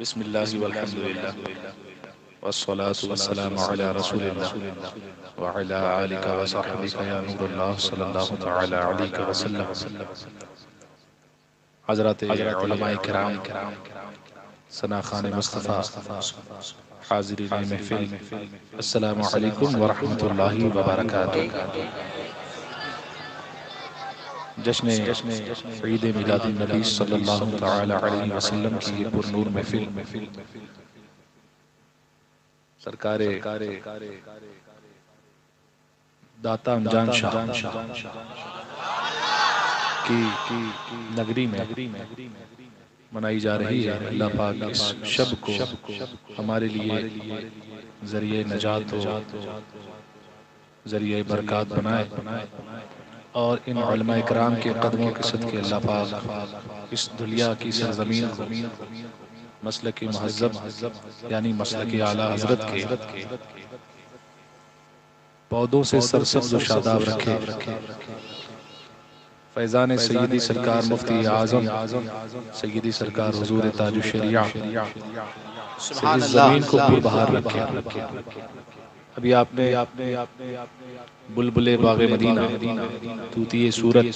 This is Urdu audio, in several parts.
بسم اللہ والحمد للہ والصلاة والسلام علی رسول اللہ وعلی آلک وصحبک یا نور اللہ صلی اللہ تعالی علیہ وسلم۔ حضرات علماء کرام، ثنا خان مصطفیٰ، حاضرین محفل، السلام علیکم ورحمۃ اللہ وبرکاتہ۔ جشن عید میلاد النبی صلی اللہ تعالی علیہ وسلم کی یہ پر نور محفل سرکار داتا انجان شاہ کی نگری میں منائی جا رہی ہے۔ اللہ پاک اس شب کو ہمارے لیے ذریعہ نجات و ذریعہ برکات بنائے، اور ان علماء اکرام کے قدموں کے صدقے اللہ پاک اس دنیا کی سرزمین کو مسلک مہذب یعنی مسلک اعلیٰ حضرت کے پودوں سے سرسبز و شاداب رکھے۔ فیضان سیدی سرکار مفتی اعظم سیدی سرکار حضور تاج الشریعہ سے اس زمین کو پر بہار رکھے۔ ابھی آپ نے بلبل باغ مدینہ، طوطی صورت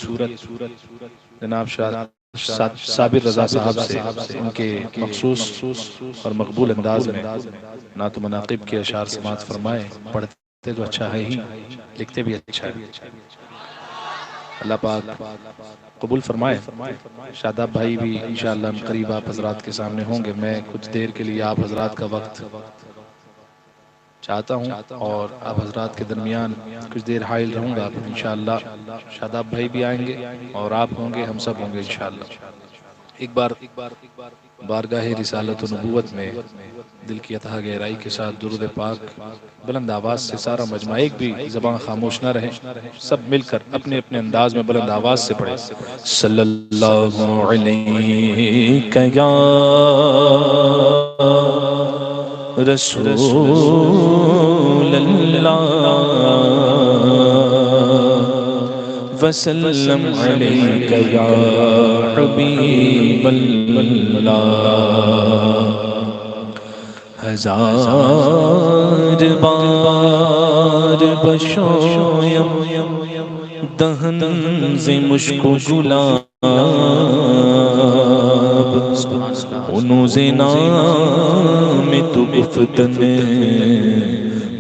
جناب صابر رضا صاحب سے ان کے مخصوص اور مقبول انداز میں نعت و مناقب کے اشعار سماعت فرمائے۔ پڑھتے تو اچھا ہے ہی، لکھتے بھی اچھا ہے، اللہ پاک قبول فرمائے۔ شاداب بھائی بھی انشاءاللہ قریب آپ حضرات کے سامنے ہوں گے۔ میں کچھ دیر کے لیے آپ حضرات کا وقت چاہتا ہوں اور آپ حضرات کے درمیان کچھ دیر حائل رہوں گا۔ انشاءاللہ شاداب بھائی بھی آئیں گے اور آپ ہوں گے، ہم سب ہوں گے انشاءاللہ۔ ایک بار بارگاہ رسالت و نبوت میں دل کی اتھا گہرائی کے ساتھ درود پاک بلند آواز سے سارا مجمع، ایک بھی زبان خاموش نہ رہے، سب مل کر اپنے اپنے انداز میں بلند آواز سے پڑھیں۔ صلی اللہ علیہ یا رسول اللہ وسلم علیک یا حبیب اللہ۔ ہزار بار بشویم دہن ز مشک و گلاب، انوز نام تو گفتن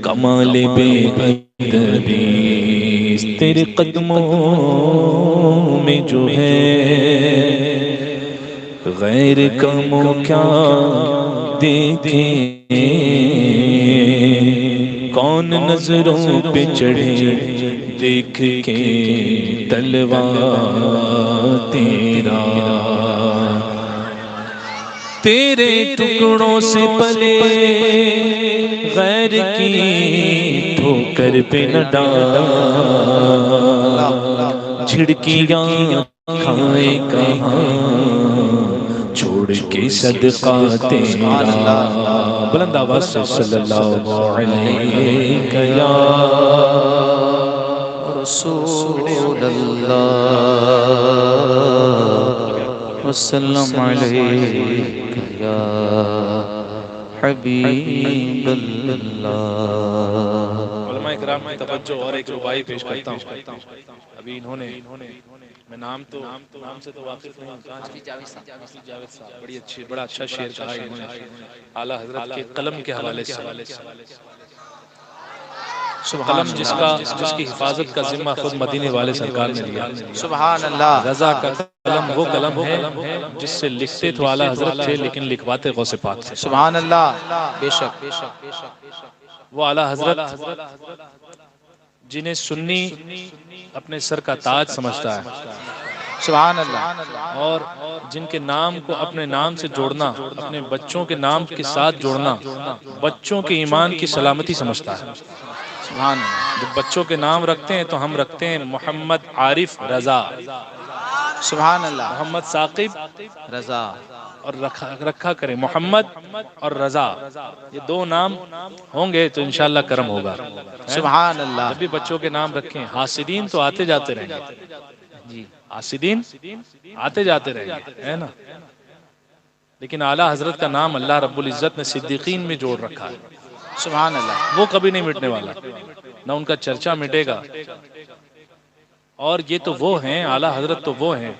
کمال بے ادبی، تیرے قدموں میں جو ہے غیر کموں کیا دیکھیں، کون نظروں پہ چڑھے دیکھ کے تلوا تیرا، تیرے ٹکڑوں سے پلے غیر کی ٹھوکر پہ نہ ڈال، چھڑکیاں کھائے کہاں چھوڑ کے صدقہ تیرا۔ بلند آواز سے صلی اللہ علیہ یا رسول اللہ وسلم علیک یا حبیب اللہ۔ علماء اکرام کی توجہ اور ایک ربائی پیش کرتا ہوں۔ ابھی انہوں نے، میں نام سے تو واقف نہیں ہوں، جاوید صاحب بڑی اچھی، بڑا اچھا شعر کہا انہوں نے اعلیٰ حضرت کے قلم کے حوالے سے۔ قلم جس کی حفاظت کا ذمہ خود مدینے والے سرکار نے لیا۔ سبحان اللہ۔ رضا کا قلم وہ قلم ہے جس سے لکھتے تو اعلیٰ حضرت تھے لیکن لکھواتے غوث پاک تھے۔ سبحان اللہ، بے شک۔ وہ اعلیٰ حضرت جنہیں سنی اپنے سر کا تاج سمجھتا ہے، سبحان اللہ، اور جن کے نام کو اپنے نام سے جوڑنا، اپنے بچوں کے نام کے ساتھ جوڑنا بچوں کے ایمان کی سلامتی سمجھتا ہے۔ سبحان اللہ، جب بچوں کے نام رکھتے ہیں تو ہم رکھتے ہیں محمد عارف رضا، سبحان اللہ، محمد ثاقب رضا، اور رکھا کریں محمد اور رضا، یہ دو نام ہوں گے تو انشاءاللہ کرم ہوگا۔ سبحان اللہ۔ جب بھی بچوں کے نام رکھیں، حاسدین تو آتے جاتے رہیں گے، جی حاسدین آتے جاتے رہیں گے، ہے نا، لیکن اعلیٰ حضرت کا نام اللہ رب العزت نے صدیقین میں جوڑ رکھا ہے، سبحان اللہ، وہ کبھی نہیں مٹنے والا، نہ ان کا چرچا مٹے گا۔ اور یہ تو وہ ہیں، اعلیٰ حضرت تو وہ ہیں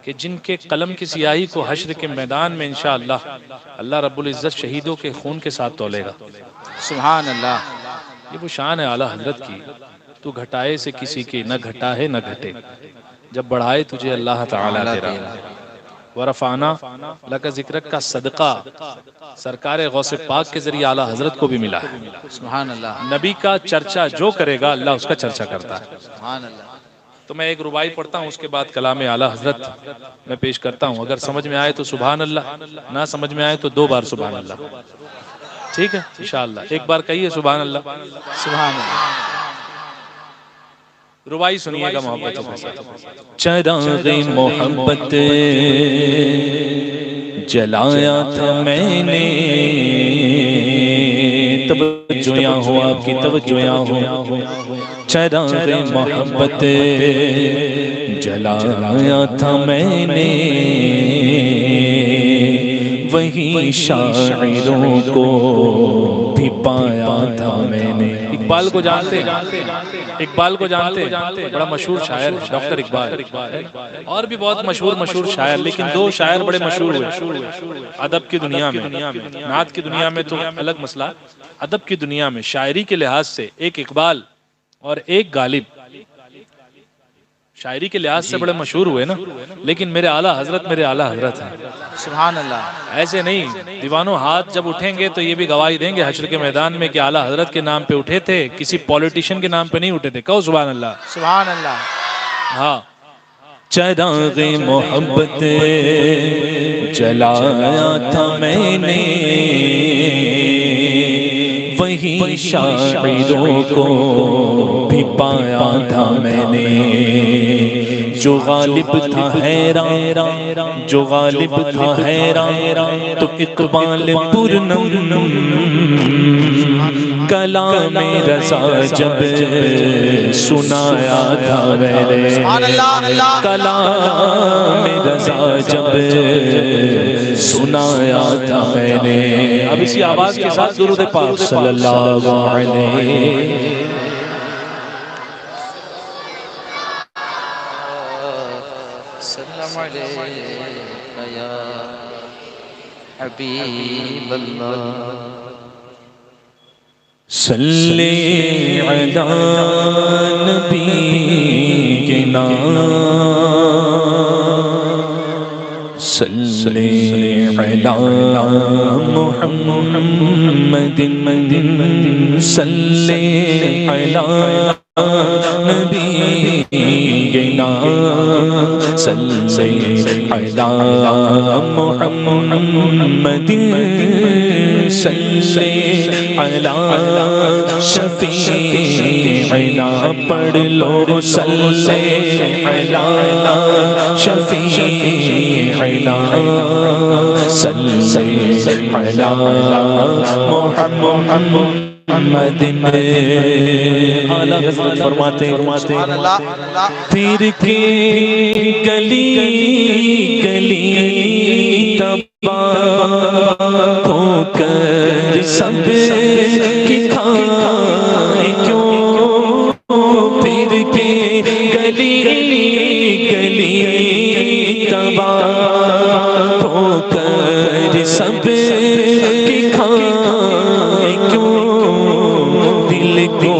کہ جن کے قلم کی سیاہی کو حشر کے میدان میں انشاءاللہ اللہ رب العزت شہیدوں کے خون کے ساتھ تولے گا۔ سبحان اللہ، یہ وہ شان ہے اعلیٰ حضرت کی، تو گھٹائے سے کسی کے نہ گھٹا ہے نہ گھٹے، جب بڑھائے تجھے اللہ تعالیٰ تیرا۔ ورفعنا لک ذکرک کا صدقہ سرکار غوث پاک کے ذریعے اعلیٰ حضرت کو بھی ملا ہے۔ سبحان اللہ، نبی کا چرچا جو کرے گا اللہ اس کا چرچا کرتا ہے۔ سبحان اللہ۔ تو میں ایک ربائی پڑھتا ہوں، اس کے بعد کلام اعلیٰ حضرت میں پیش کرتا ہوں، اگر سمجھ میں آئے تو سبحان اللہ، نہ سمجھ میں آئے تو 2 بار سبحان اللہ، ٹھیک ہے انشاءاللہ۔ ایک بار کہیے سبحان اللہ، سبحان اللہ۔ ربائی سنیے گا محبت سے۔ چراغ محبت جلایا تھا میں نے، توجہ ہو آپ کی، توجہ ہو۔ چراغ محبت جلایا تھا میں نے، وہی شاعروں کو بھی پایا تھا میں نے۔ اقبال کو جانتے ہیں، اقبال کو جانتے ہیں، بڑا مشہور شاعر ہے ڈاکٹر اقبال، اور بھی بہت مشہور شاعر، لیکن 2 شاعر بڑے مشہور ہوئے ادب کی دنیا میں۔ نعت کی دنیا میں تو الگ مسئلہ، ادب کی دنیا میں شاعری کے لحاظ سے ایک اقبال اور ایک غالب، شاعری کے لحاظ سے بڑے مشہور ہوئے نا، لیکن میرے اعلیٰ حضرت ہیں۔ سبحان اللہ، ایسے نہیں دیوانوں، ہاتھ جب اٹھیں گے تو یہ بھی گواہی دیں گے حشر کے میدان میں کہ اعلیٰ حضرت کے نام پہ اٹھے تھے، کسی پولیٹیشین کے نام پہ نہیں اٹھے تھے۔ کہو سبحان اللہ، سبحان اللہ۔ ہاں۔ چراغ محبت جلایا تھا میں نے، وہی شاعروں کو بھی پایا تھا میں نے، جو غالب تھا حیران، جو غالب تھا حیران، تو اقبال پرنم کلام رضا جب سنایا تھا میں نے، کلام رضا جب سنایا تھا میں نے۔ اب اسی آواز کے ساتھ درود پاک صلی اللہ علیہ سلام علیکہ یا حبیب اللہ، صلی علی نبینا، صلی علی محمد، صلی علی نبینا، صلی علی محمد، صلی علی شفیعنا، پڑھ لو صلی علی شفیعنا، صلی علی محمد۔ اعلیٰ حضرت فرماتے پھر کے گلی گلی تباہ ہو کر سب کی کھائیں کیوں، پھر کے گلی گلی تباہ ہو کر سب کی کھائیں کیوں، دل کو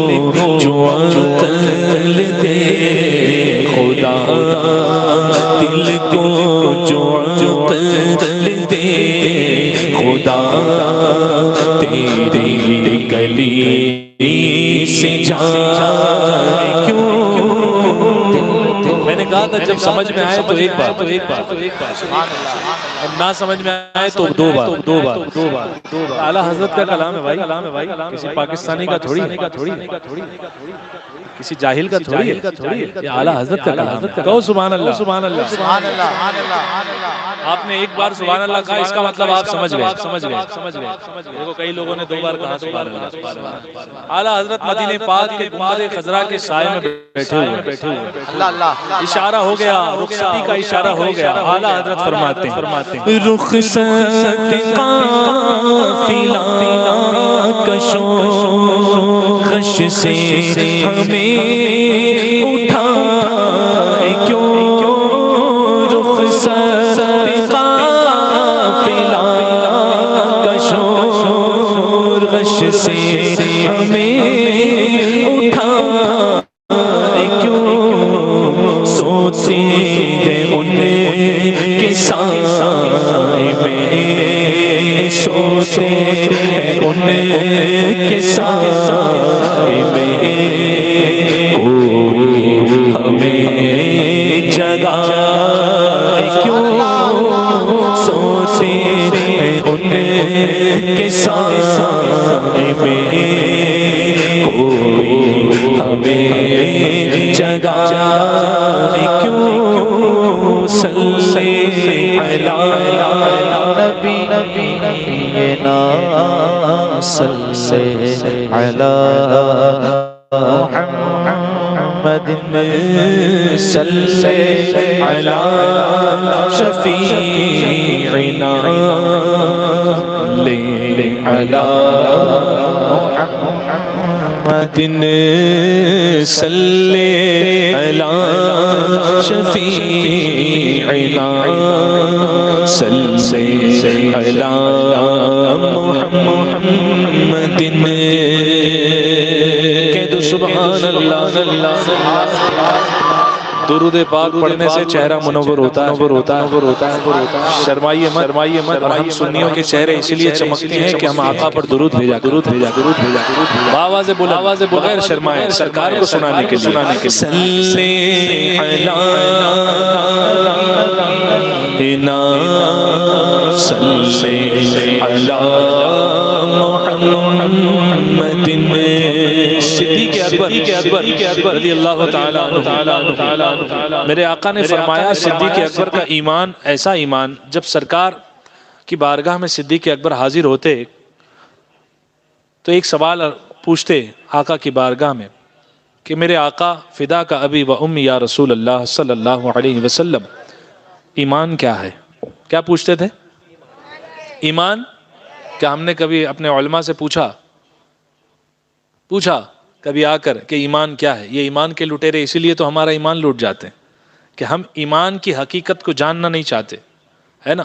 جو عقل دے خدا، دل کو جو عقل دے خدا، تیری گلی سے جائے کیوں۔ میں نے کہا تھا جب سمجھ میں آئے تو ایک بار، نہ سمجھ میں آئے تو 2 بار۔ اعلیٰ حضرت کا کلام ہے بھائی، کسی پاکستانی کا تھوڑی ہے۔ کسی جاہل کا تھوڑی ہے، یہ اعلیٰ حضرت کا کلام ہے۔ کہو سبحان اللہ، سبحان اللہ، سبحان اللہ، سبحان اللہ۔ آپ نے ایک بار سبحان اللہ کہا، اس کا مطلب آپ سمجھ گئے۔ دیکھو کئی لوگوں نے 2 بار کہا سبحان اللہ۔ اعلیٰ حضرت مدینہ پاک کے گنبد خضرا کے سائے میں بیٹھے ہوئے، اللہ اللہ اشارہ ہو گیا، رخصتی کا اشارہ ہو گیا۔ اعلیٰ حضرت فرماتے ہیں رخصت قافلہ کشو غش سے ہمیں اٹھائے کیوں، رخصت قافلہ کشو غش سے ہمیں اٹھائے کیوں، سوتے ہیں ان کے سائے میں، سوتے ہیں ان کے سائے میں، کوئی ہمیں جگائے کیوں، سوتے ہیں ان کے سائے میں، کوئی ہمیں جگائے کیوں، صلی علی نبینا صلی علی محمد صلی علی شفیعنا علی محمد صلی علی شفیعنا صلی علی محمد، کہہ دو سبحان اللہ۔ درود پاک پڑھنے سے چہرہ منور ہوتا ہے۔ شرمائیے مت، اور ہم سنیوں کے چہرے اس لیے چمکتے ہیں کہ ہم آقا پر درود بھیجا، آواز بولا، بغیر شرمائے، سرکار کو سنانے کے لیے۔ صلی علی صلی علی محمد، صدیق اکبر رضی اللہ تعالیٰ عنہ، میرے آقا نے فرمایا صدیق اکبر کا ایمان ایسا ایمان، جب سرکار کی بارگاہ میں صدیق اکبر حاضر ہوتے تو ایک سوال پوچھتے آقا کی بارگاہ میں کہ میرے آقا فدا کا ابی و امی یا رسول اللہ صلی اللہ علیہ وسلم، ایمان کیا ہے؟ کیا پوچھتے تھے؟ ایمان کیا ہم نے کبھی اپنے علماء سے پوچھا کبھی آ کر کہ ایمان کیا ہے؟ یہ ایمان کے لٹیرے اسی لیے تو ہمارا ایمان لوٹ جاتے ہیں کہ ہم ایمان کی حقیقت کو جاننا نہیں چاہتے، ہے نا؟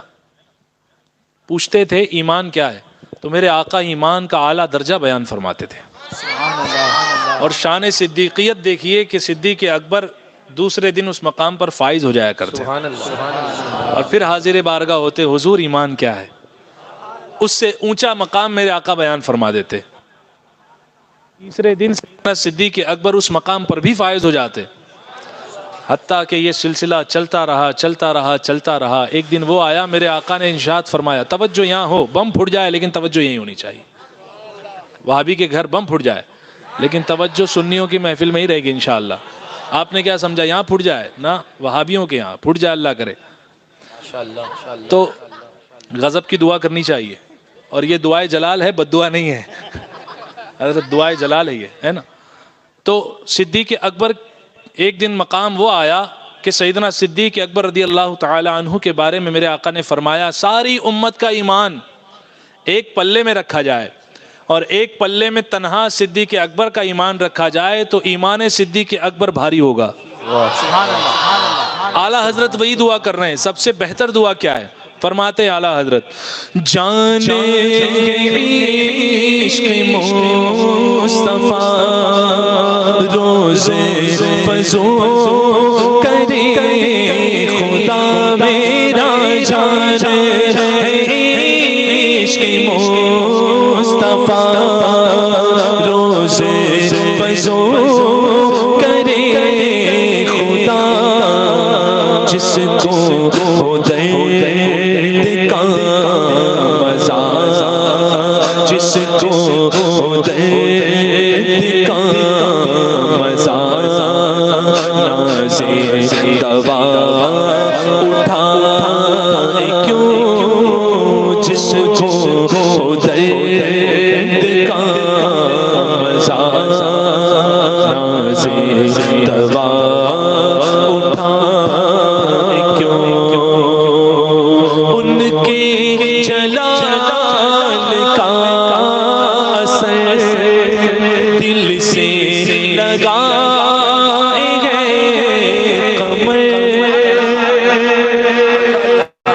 پوچھتے تھے ایمان کیا ہے، تو میرے آقا ایمان کا اعلیٰ درجہ بیان فرماتے تھے۔ اور شان صدیقیت دیکھیے کہ صدیق اکبر دوسرے دن اس مقام پر فائز ہو جایا کرتے، اور پھر حاضر بارگاہ ہوتے، حضور ایمان کیا ہے؟ اس سے اونچا مقام میرے آقا بیان فرما دیتے۔ تیسرے دن صدیق اکبر اس مقام پر بھی فائز ہو جاتے، حتیٰ کہ یہ سلسلہ چلتا رہا۔ ایک دن وہ آیا، میرے آقا نے ارشاد فرمایا، توجہ یہاں ہو، بم پھٹ جائے لیکن توجہ یہی ہونی چاہیے۔ وہابی کے گھر بم پھٹ جائے لیکن توجہ سنیوں کی محفل میں ہی رہے گی انشاءاللہ۔ آپ نے کیا سمجھا یہاں پھٹ جائے؟ نہ، وہابیوں کے یہاں پھٹ جائے، اللہ کرے۔ تو غضب کی دعا کرنی چاہیے، اور یہ دعائے جلال ہے، بد دعا نہیں ہے، حضرت دعائے جلال ہے یہ، ہے نا؟ تو صدیق اکبر ایک دن مقام وہ آیا کہ سیدنا صدیق اکبر رضی اللہ تعالی عنہ کے بارے میں میرے آقا نے فرمایا، ساری امت کا ایمان ایک پلے میں رکھا جائے اور ایک پلے میں تنہا صدیق اکبر کا ایمان رکھا جائے تو ایمان صدیق اکبر بھاری ہوگا۔ اعلیٰ حضرت وہی دعا کر رہے ہیں، سب سے بہتر دعا کیا ہے؟ فرماتے اعلیٰ حضرت، جانے عشق مصطفیٰ روزے فضو کرے خدا میرا، جانے عشق مصطفیٰ روزے فضو کرے خدا، جس کو درد کا مزہ، جس کو درد کا مزہ کو درد کا مزہ ناز دوا اٹھا کیوں ان کے جلال کا اثر دل سے لگائے گئے قمر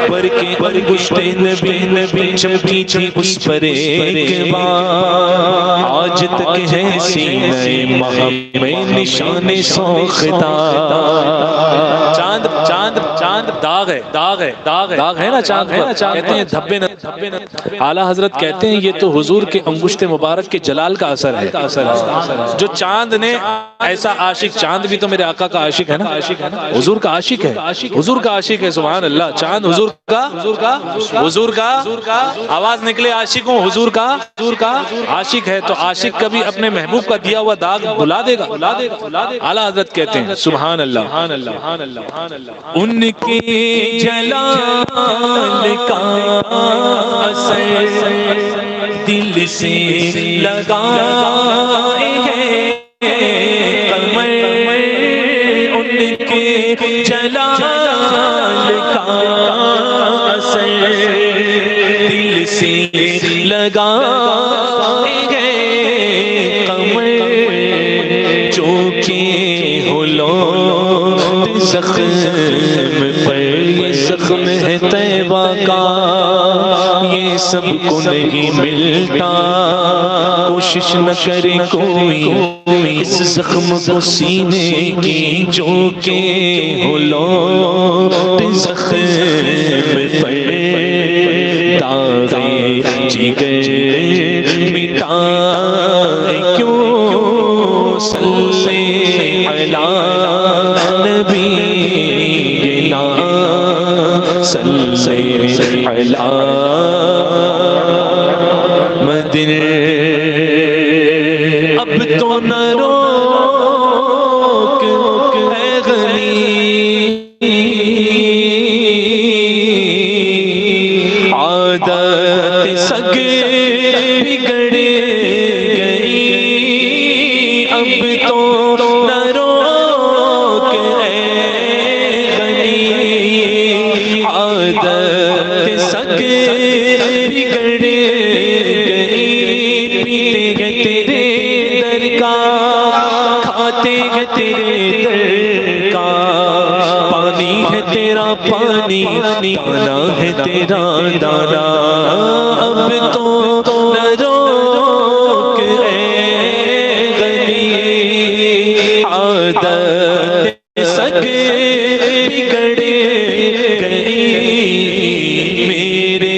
پر کے گشتے نبی چمکی تھی اس پر ایک بار آج تک ہے سینہ مہم میں نشان سوختہ چاند چاند چاند داغ ہے داغ ہے داغ ہے داغ ہے نا چاند ہے نا کہتے ہیں دھبے نہ اعلیٰ حضرت کہتے ہیں یہ تو حضور کے انگشت مبارک کے جلال کا اثر ہے جو چاند نے ایسا عاشق چاند بھی تو میرے آقا کا عاشق ہے نا حضور کا عاشق ہے حضور کا عاشق ہے سبحان اللہ چاند حضور کا آواز نکلے عاشقوں حضور کا عاشق ہے تو عاشق کبھی اپنے محبوب کا دیا ہوا داغ بھلا دے گا اعلیٰ حضرت کہتے ہیں سبحان اللہ ان کے جلال کا اثر دل سے لگائے ہیں قمر ان کے جلال کا اثر دل سے لگائے ہیں قمر جو کہ ہلو زخم پر یہ زخم ہے طیبہ کا یہ سب کو نہیں ملتا کوشش نہ کرے کوئی اس زخم کو سینے کی جو کہ ہلو زخم پر داغے جگر مٹائے کیوں صلی علی نبینا صلی علی مدن اب تو نہ روک اے غنی عادت سگ بگڑ گئی اب تو نہ روک اے غنی عادت سگ بگڑ گئی پیتے گئے تیرے در کا کھاتے گئے تیرے در کا پانی ہے تیرا پانی پانا ہے تیرا دانا اب تو نہ روک اے غنی عادت سگ بگڑ گئی میرے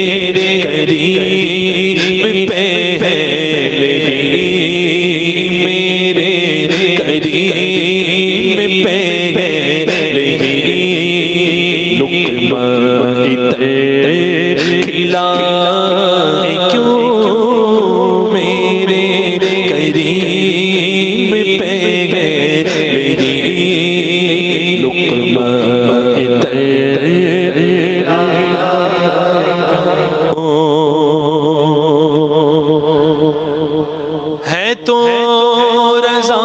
قریب پہلے میرے قریب پہلے لقمہ کھلا کیوں میرے قریب پہلے لقمہ ہے تو رضا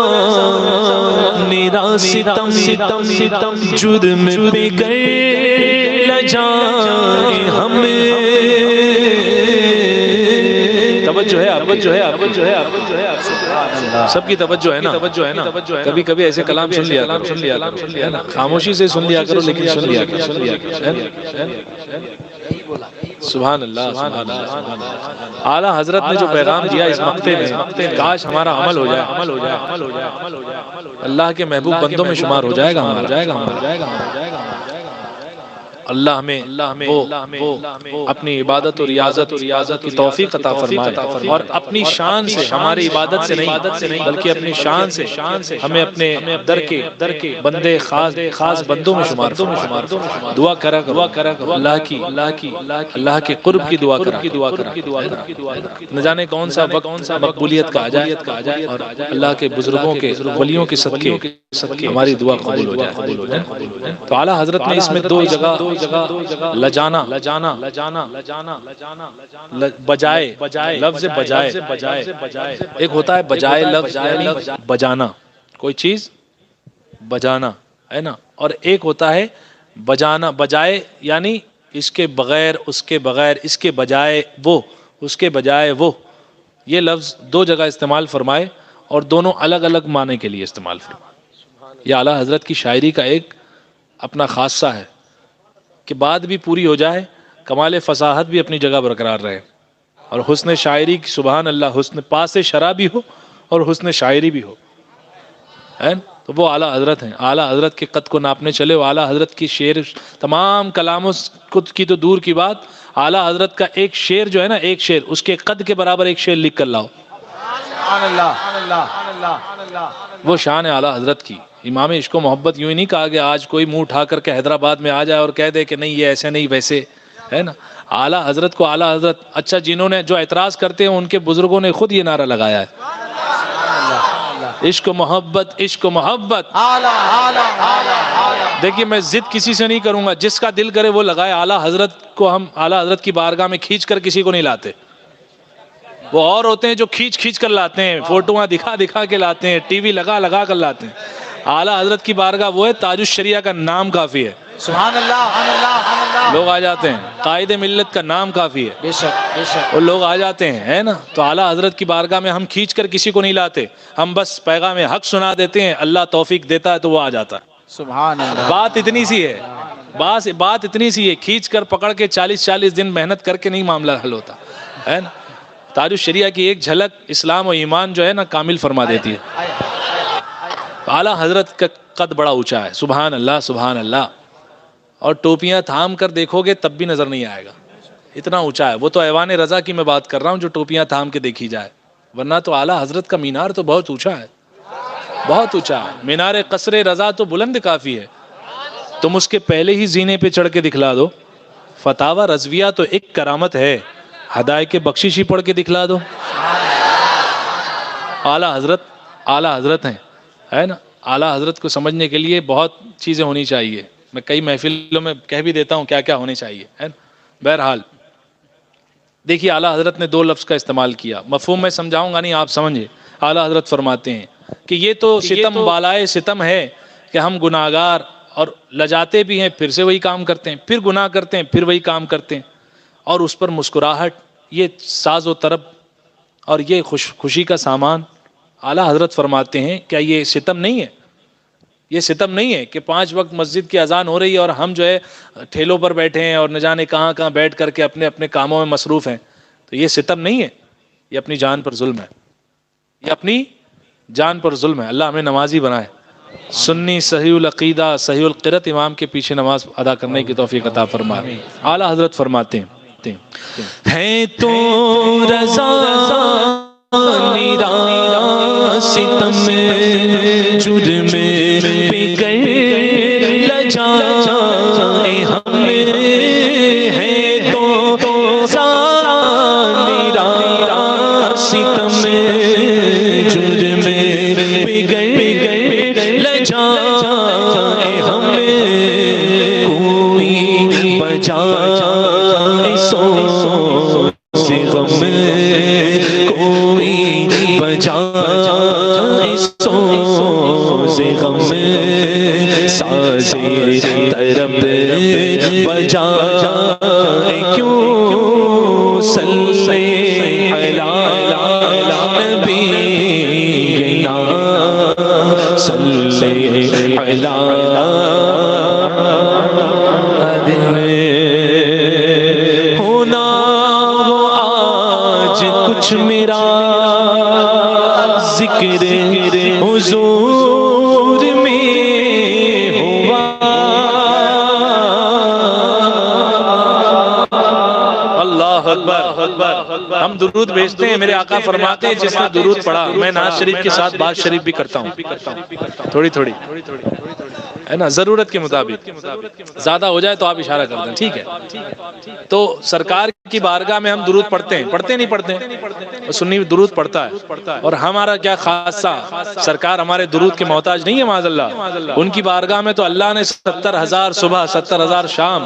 میرا ستم جرم پہ گئے لجائے ہم توجہ ہے سب کی توجہ ہے نا کبھی کبھی ایسے کلام سن لیا خاموشی سے سن لیا کرو لیکن سن لیا سبحان اللہ اعلیٰ حضرت نے جو پیغام دیا اس مقطع میں کاش ہمارا عمل ہو جائے اللہ کے محبوب بندوں میں شمار ہو جائے گا اللہ ہمیں وہ اپنی عبادت اور ریاضت کی توفیق عطا فرمائے اور اپنی شان سے ہماری عبادت سے نہیں بلکہ اپنی شان سے ہمیں اپنے در کے بندے خاص بندوں میں شمار دعا کرا اللہ کے قرب کی دعا کرا نہ جانے کون سا وقت مقبولیت کا آ جائے اور اللہ کے بزرگوں کے ولیوں کے صدقے ہماری دعا قبول ہو جائے تو اعلیٰ حضرت نے اس میں دو جگہ جگہ لجانا بجائے لفظ بجائے، ایک ہوتا ہے بجائے لفظ یعنی بجانا، کوئی چیز بجانا ہے نا، اور ایک ہوتا ہے بجانا بجائے یعنی اس کے بغیر، اس کے بغیر، اس کے بجائے وہ، اس کے بجائے وہ. یہ لفظ دو جگہ استعمال فرمائے اور دونوں الگ الگ معنی کے لیے استعمال فرمائے. یہ اعلیٰ حضرت کی شاعری کا ایک اپنا خاصہ ہے کہ بات بھی پوری ہو جائے، کمال فصاحت بھی اپنی جگہ برقرار رہے، اور حسن شاعری کی سبحان اللہ، حسن پاس شراب بھی ہو اور حسن شاعری بھی ہو، ہے نا؟ تو وہ اعلیٰ حضرت ہیں. اعلیٰ حضرت کے قد کو ناپنے چلے، وہ اعلیٰ حضرت کی شعر تمام کلاموں کی تو دور کی بات، اعلیٰ حضرت کا ایک شعر جو ہے نا، ایک شعر اس کے قد کے برابر ایک شعر لکھ کر لاؤ. وہ شان ہے اعلیٰ حضرت کی. امام عشق و محبت یوں ہی نہیں کہا کہ آج کوئی منہ اٹھا کر کے حیدرآباد میں آ جائے اور کہہ دے کہ نہیں یہ ایسے نہیں ویسے، ہے نا. اعلیٰ حضرت کو اعلیٰ حضرت، اچھا جنہوں نے جو اعتراض کرتے ہیں ان کے بزرگوں نے خود یہ نعرہ لگایا ہے، عشق و محبت، عشق و محبت. دیکھیے میں ضد کسی سے نہیں کروں گا، جس کا دل کرے وہ لگائے. اعلیٰ حضرت کو ہم اعلیٰ حضرت کی بارگاہ میں کھینچ کر کسی کو نہیں لاتے. وہ اور ہوتے ہیں جو کھینچ کھینچ کر لاتے ہیں، فوٹوਆਂ دکھا دکھا کے لاتے ہیں، ٹی وی لگا لگا کر لاتے ہیں. اعلیٰ حضرت کی بارگاہ وہ ہے، تاج الشریعہ کا نام کافی ہے. سبحان اللہ. لوگ آ جاتے ہیں، قائد ملت کا نام کافی ہے، بے شک بے شک. اور لوگ آ جاتے ہیں، ہے نا. تو اعلیٰ حضرت کی بارگاہ میں ہم کھینچ کر کسی کو نہیں لاتے، ہم بس پیغام حق سنا دیتے ہیں. اللہ توفیق دیتا ہے تو وہ آ جاتا ہے. سبحان اللہ. بات اتنی سی ہے، بات اتنی سی ہے، کھینچ کر پکڑ کے 40 دن محنت کر کے نہیں معاملہ حل ہوتا ہے نا. تاج الشریعہ کی ایک جھلک اسلام و ایمان جو ہے نا کامل فرما دیتی ہے. اعلیٰ حضرت کا قد بڑا اونچا ہے، سبحان اللہ سبحان اللہ. اور ٹوپیاں تھام کر دیکھو گے تب بھی نظر نہیں آئے گا، اتنا اونچا ہے. وہ تو ایوان رضا کی میں بات کر رہا ہوں جو ٹوپیاں تھام کے دیکھی جائے، ورنہ تو اعلیٰ حضرت کا مینار تو بہت اونچا ہے، بہت اونچا ہے. مینار قصر رضا تو بلند کافی ہے، تم اس کے پہلے ہی زینے پہ چڑھ کے دکھلا دو. فتاوی رضویہ تو ایک کرامت ہے، ہدایت بخشش ہی پڑھ کے دکھلا دو. اعلیٰ حضرت ہیں، ہے نا. اعلیٰ حضرت کو سمجھنے کے لیے بہت چیزیں ہونی چاہیے. میں کئی محفلوں میں کہہ بھی دیتا ہوں کیا کیا ہونے چاہیے، ہے نا. بہرحال دیکھیے اعلیٰ حضرت نے دو لفظ کا استعمال کیا، مفہوم میں سمجھاؤں گا نہیں، آپ سمجھے. اعلیٰ حضرت فرماتے ہیں کہ یہ تو ستم بالائے ستم ہے کہ ہم گناہگار اور لجاتے بھی ہیں، پھر سے وہی کام کرتے ہیں، پھر گناہ کرتے ہیں، پھر وہی کام کرتے ہیں، اور اس پر مسکراہٹ، یہ ساز و طرب اور یہ خوشی کا سامان. اعلیٰ حضرت فرماتے ہیں کیا یہ ستم نہیں ہے؟ یہ ستم نہیں ہے کہ 5 وقت مسجد کی اذان ہو رہی ہے اور ہم جو ہے ٹھیلوں پر بیٹھے ہیں اور نہ جانے کہاں کہاں بیٹھ کر کے اپنے اپنے کاموں میں مصروف ہیں. تو یہ ستم نہیں ہے، یہ اپنی جان پر ظلم ہے، یہ اپنی جان پر ظلم ہے. اللہ ہمیں نمازی بنائے، سنی صحیح العقیدہ صحیح القرت امام کے پیچھے نماز ادا کرنے کی توفیق عطا فرمائے. اعلیٰ حضرت فرماتے ہیں ہے تو رضا میرا ستم جرم بغیر لجائے ہمیں، ہے تو رضا میرا ستم جرم بغیر لجائے ہمیں، کوئی بجائے سو سے غم، کوئی بجائے سو سے غم، سازے طرب بجائے کیوں صلی علی نبینا صلی علی ہونا وہ آج کچھ میرا ذکر حضور میں ہوا. اللہ اکبر. ہم درود بھیجتے ہیں، میرے آقا فرماتے ہیں جس نے درود پڑھا، میں ناز شریف کے ساتھ بات شریف بھی کرتا ہوں، تھوڑی تھوڑی ہے نا، ضرورت کے مطابق. زیادہ ہو جائے تو آپ اشارہ کر دیں، ٹھیک ہے. تو سرکار کی بارگاہ میں ہم درود پڑھتے ہیں، پڑھتے نہیں پڑھتے ہیں؟ سنی درود پڑھتا ہے، اور ہمارا کیا خاصہ، سرکار ہمارے درود کے محتاج نہیں ہے معاذ اللہ، ان کی بارگاہ میں تو اللہ نے 70,000 صبح 70,000 شام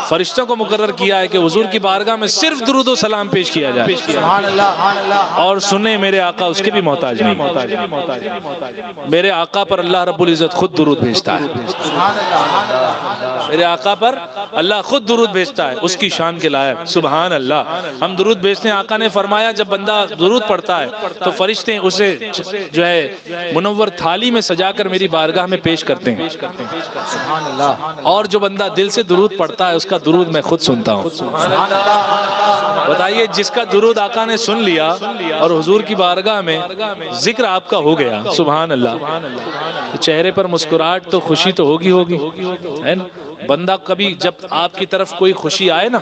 فرشتوں کو مقرر کیا ہے کہ حضور کی بارگاہ میں صرف درود و سلام پیش کیا جائے، سبحان اللہ، اور سنیں میرے آقا اس کے بھی محتاج نہیں، میرے آقا پر اللہ رب العزت خود درود بھیجتا ہے، میرے آقا پر اللہ خود درود بھیجتا ہے، اس کی شان کے لائق، سبحان اللہ۔ ہم درود بھیجتے ہیں، آقا نے فرمایا جب بندہ درود پڑھتا ہے تو فرشتے اسے جو ہے منور تھالی میں سجا کر میری بارگاہ میں پیش کرتے ہیں، سبحان اللہ، اور جو بندہ دل سے درود پڑھتا ہے اس کا درود میں خود سنتا ہوں۔ بتائیے جس کا درود آقا نے سن لیا اور حضور کی بارگاہ میں ذکر آپ کا ہو گیا، سبحان اللہ، تو چہرے پر مسکراہٹ تو خوشی تو ہوگی ہے نا۔ بندہ کبھی جب آپ کی طرف کوئی خوشی آئے نا،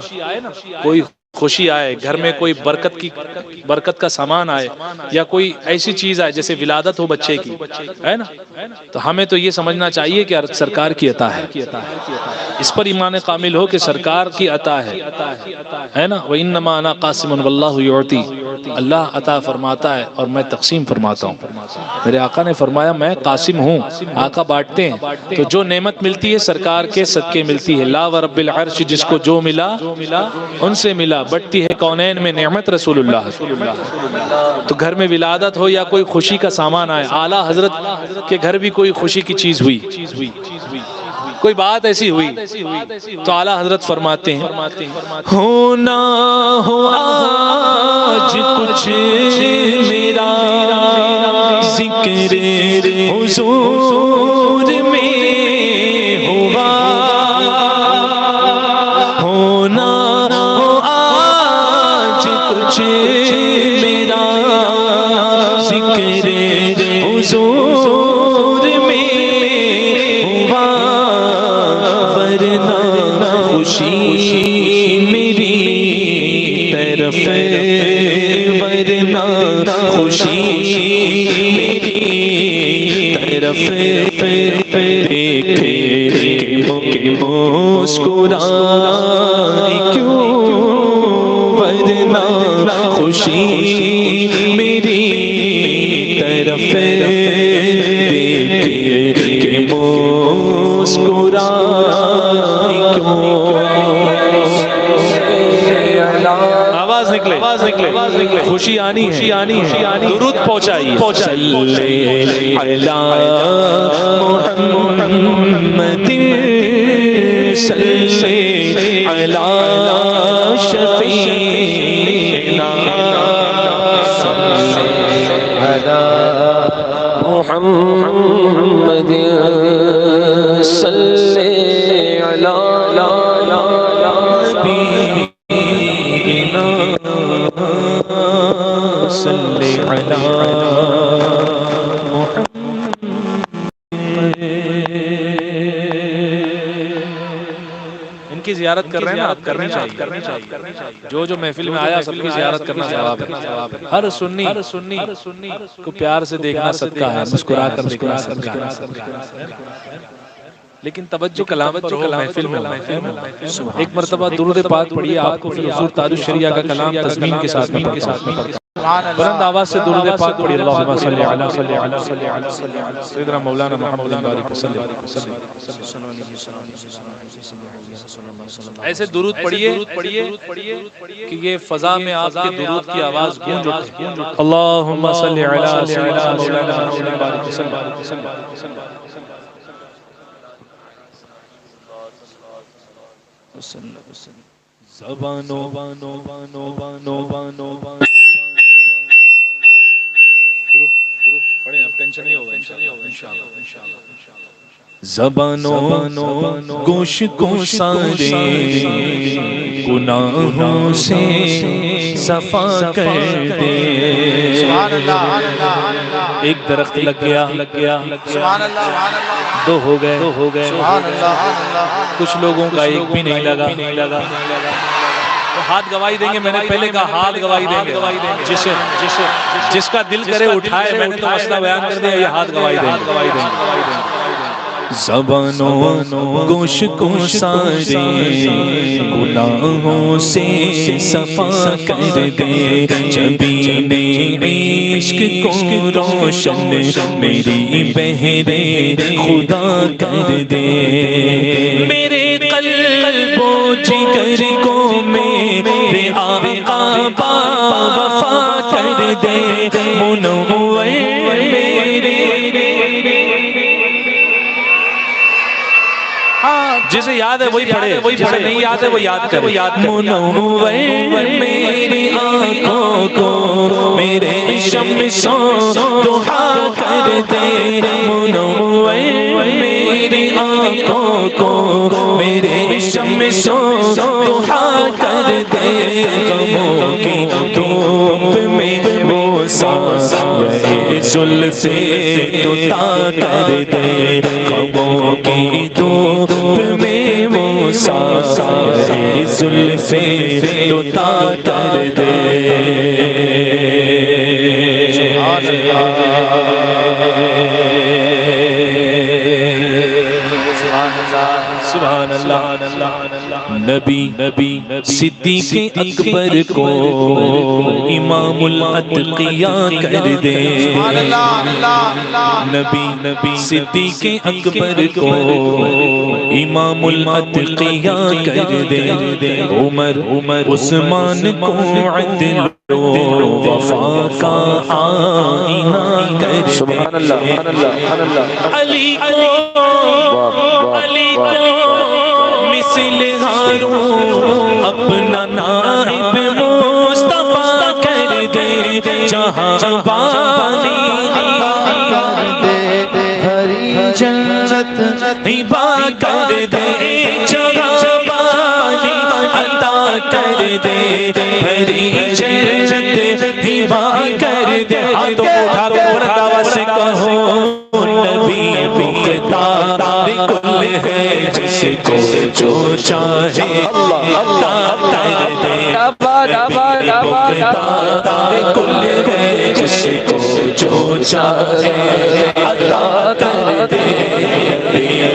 کوئی خوشی آئے، گھر میں کوئی برکت کا سامان آئے، یا کوئی ایسی چیز آئے جیسے ولادت ہو بچے کی، ہے نا، تو ہمیں تو یہ سمجھنا چاہیے کہ سرکار کی عطا ہے، اس پر ایمان کامل ہو کہ سرکار کی عطا ہے نا۔ وَإِنَّمَا أَنَا قَاسِمٌ وَاللَّهُ يُعْطِي، اللہ عطا فرماتا ہے اور میں تقسیم فرماتا ہوں۔ میرے آقا نے فرمایا میں قاسم ہوں، آقا بانٹتے ہیں، تو جو نعمت ملتی ہے سرکار کے صدقے ملتی ہے، لا ورب العرش، جس کو جو ملا ان سے ملا، بٹتی ہے کونین میں نعمت رسول اللہ۔ تو گھر میں ولادت ہو یا کوئی خوشی کا سامان آئے، اعلیٰ حضرت کے گھر بھی کوئی خوشی کی چیز ہوئی، کوئی بات ایسی ہوئی، تو اعلیٰ حضرت فرماتے ہیں ہونا ہو آج کچھ میرا ذکر حضور میں ہوا، ہونا ہو آج کچھ میرا ذکر حضور میں ہوا، ورنہ خوشی میری طرف، ورنہ خوشی میری طرف دیکھے مسکرائے کیوں، ورنہ خوشی میری طرف دیکھے مسکرائے کیوں۔ آواز نکلے، خوشی آنی ہے، درود پہنچائیے، صلی علی محمد، صلی علی شفیعنا، صلی علی محمد، صلی علی نبینا، صلی علی ان کی زیارت کر رہے ہیں نا، آپ کرنی چاہیے، جو محفل میں آیا سب کی زیارت کرنا ثواب ہے، ہر سنی کو پیار سے دیکھنا صدقہ ہے، مسکرا کر دیکھنا صدقہ ہے، لیکن توجہ کلام پر ہو محفل میں، ایک مرتبہ درود پاک پڑھیے، آپ کو پھر حضور تاج الشریعہ کا کلام تضمین کے ساتھ پڑھتا ہوں، بلند آواز سے درود پاک پڑھیے، اللہم صلی علی سیدنا مولانا محمد بارک وسلم۔ ایسے درود پڑھیے کہ یہ فضا میں آپ کے درود کی آواز گونج اٹھے، اللہم صلی علی سیدنا مولانا محمد بارک وسلم۔ زبانوں پڑھیں، اب ٹینشن نہیں ہوگا انشاءاللہ۔ زبانوں گوش کو سارے گناہوں سے صفا کر دے، ایک درخت لگ گیا، دو ہو گئے، کچھ لوگوں کا ایک بھی نہیں لگا، تو ہاتھ گواہی دیں گے، میں نے پہلے کہا ہاتھ گواہی دیں گے، جس کا دل کرے اٹھائے، میں نے تو مسئلہ بیان کر دیا، یہ ہاتھ گواہی دیں گے۔ زبانوں گوش کو سارے گناہوں سے صفا کر دے، جبین عشق کو روشن میری بہرے خدا کر دے، میرے قلب و جگر کو میرے آقا با وفا کر دے، منور میرے جسے یاد ہے وہی پڑھے، جسے نہیں یاد ہے وہ یاد کرے، منور میری آنکھوں کو میرے شمسوں دعا کر دے، منور میری آنکھوں کو میرے شمسوں دعا کر دے، غموں کی دھوپ میں وہ سایہ زلف دوتا کر دے، غموں کی دھوپ میں وہ سایہ زلف دوتا کر دے، سبحان اللہ۔ نبی صدیق اکبر کو امام الاتقیاء کر دے، نبی صدیق اکبر کو امام الاتقیاء کر دے، عمر عثمان کو عدل و وفا کا آئینہ کر دے، سبحان اللہ، علی کو مثل ہارون اپنا نائب مصطفیٰ کر دے، جہاں بالی ہری جنت ہبا کر دے، جہاں بالی عطا کر دے، ہری جنت ہبا کر دے، ہاتھوں کو اٹھا کے بلند آواز سے کہو نبی مختار کل ہے، جس کو جو چاہے عطا کر دے، مختار کل ہے، جس کو جو چاہے عطا کر دے،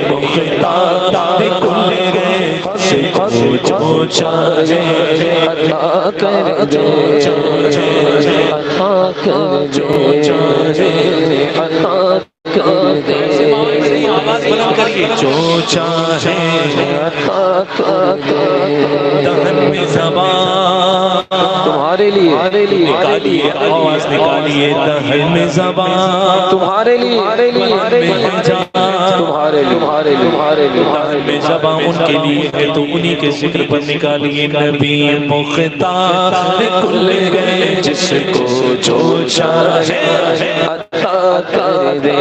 مختار کل ہے، جس کو جو چاہے عطا کر دے، عطا کر دے، عطا کر دے، آواز بلند کریے، جو چاہے عطا کر دے، دہن میں زبان تمہارے لیے نکالیے، آواز نکالیے، دہن میں زبان تمہارے لیے دہن میں زبان ان کے لیے ہے، تو انہی کے ذکر پر نکالیے، نبی مختار کل ہے، جس کو جو چاہے عطا کر دے۔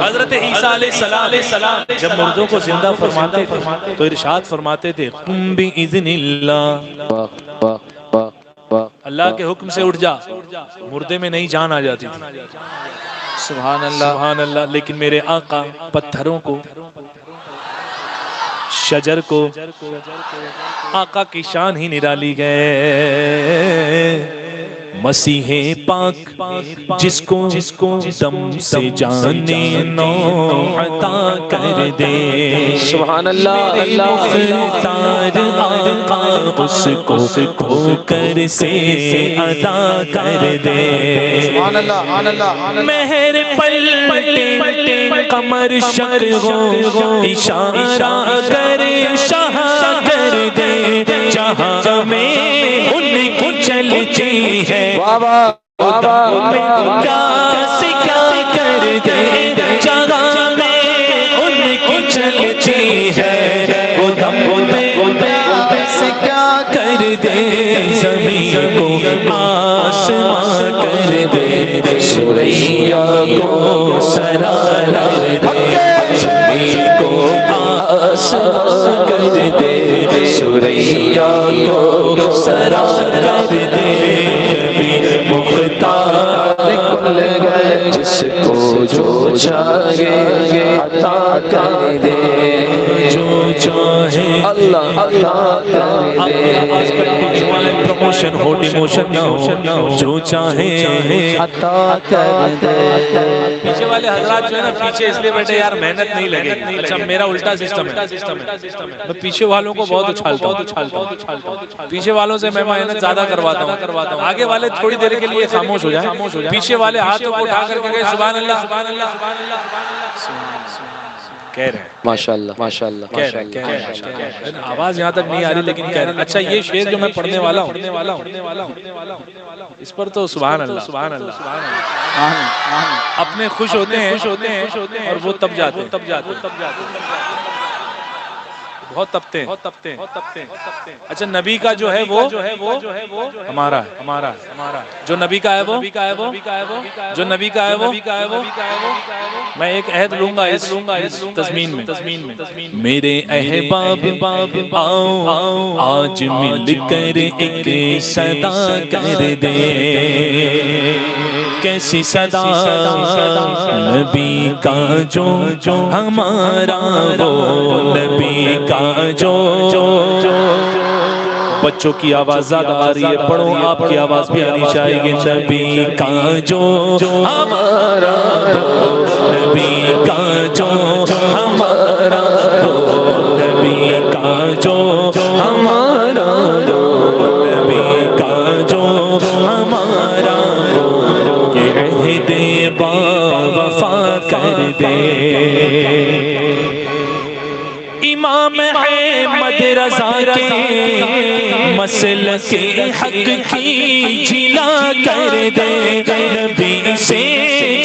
حضرت عیسیٰ علیہ السلام جب مردوں کو زندہ فرماتے تو ارشاد فرماتے تھے قم بإذن اللہ، اللہ کے حکم سے اٹھ جا، مردے میں نہیں جان آ جاتی تھی، سبحان اللہ، سبحان اللہ، لیکن میرے آقا پتھروں کو، شجر کو، آقا کی شان ہی نرالی گئے، مسیح پاک جس کو دم سے جانے نو عطا کر دے، سبحان اللہ، مختار آقا اس کو کھو کر سے ادا کر دے، سبحان اللہ، مہر پلٹے قمر شرغو اشارہ کر شاہ کر دے، جہاں میں ان کی چلتی ہے کیا کر دے، جہاں میں ان کی چلتی ہے وہ دم سے کیا کر دے، زمین کو آسمان کر دے، سوریا کو سرارا دے، زمین کو آسمان کر دے، سوریا کو سرارا دے، مختار کل ہے، جس کو جو چاہے عطا کر دے، جو چاہے اللہ کر دے۔ ایموشن ہو ڈیموشن نہ ہو، جو چاہے عطا کر دے۔ پیچھے والے حضرات جو ہے نا پیچھے اس لیے بیٹھے یار محنت نہیں لگے گی۔ اچھا میرا الٹا سسٹم ہے، میں پیچھے والوں کو بہت اچھالتا ہوں، پیچھے والوں سے میں محنت زیادہ کرواتا ہوں، آگے والے تھوڑی دیر کے لیے خاموش ہو جائیں، پیچھے والے ہاتھوں کو اٹھا کر کے سبحان اللہ سبحان اللہ سبحان اللہ کہہ رہے ہیں، ماشاءاللہ ماشاءاللہ کہہ رہے ہیں۔ آواز یہاں تک نہیں آ رہی لیکن کہہ رہے ہیں۔ اچھا یہ شعر جو میں پڑھنے والا ہوں اس پر تو سبحان اللہ سبحان اللہ اپنے خوش ہوتے ہیں اور وہ تب جاتے ہیں، بہت تپتے ہیں۔ اچھا نبی کا جو ہے وہ ہمارا ہے، جو نبی کا ہے وہ جو نبی کا ہے وہ میں ایک عہد لوں گا اس تضمین میں، میرے احباب آؤ آج مل کر ایک صدا کر دے، کیسی صدا؟ نبی کا جو ہمارا وہ نبی کا جو بچوں کی آواز زیادہ آ رہی ہے، پڑھو آپ کی آواز بھی آنی چاہیے۔ نبی کا جو ہمارا نبی کا جو ہمارا نبی کا جو ہمارا نبی کا جو ہمارا یہ عہد با وفا کر دے۔ امام احمد رضا کے مسلک حق کی جلا کر دے، نبی سے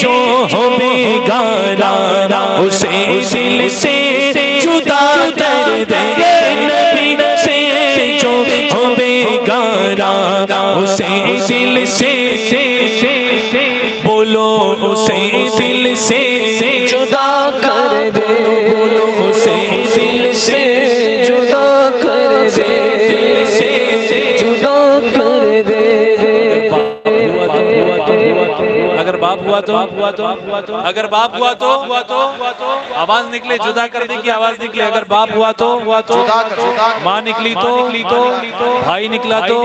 جو ہو بیگانہ اسے دل سے جدا کر دے، نبی سے جو ہو بیگانہ اسے دل سے بولو اسے دل سے جدا کر دے، بولو اسے دل سے جدا کر دے، جدا کر دے۔ اگر باپ ہوا تو اگر باپ ہوا تو آواز نکلے، جدا کر دے کی آواز نکلے۔ اگر باپ ہوا تو ماں نکلی تو بھائی نکلا تو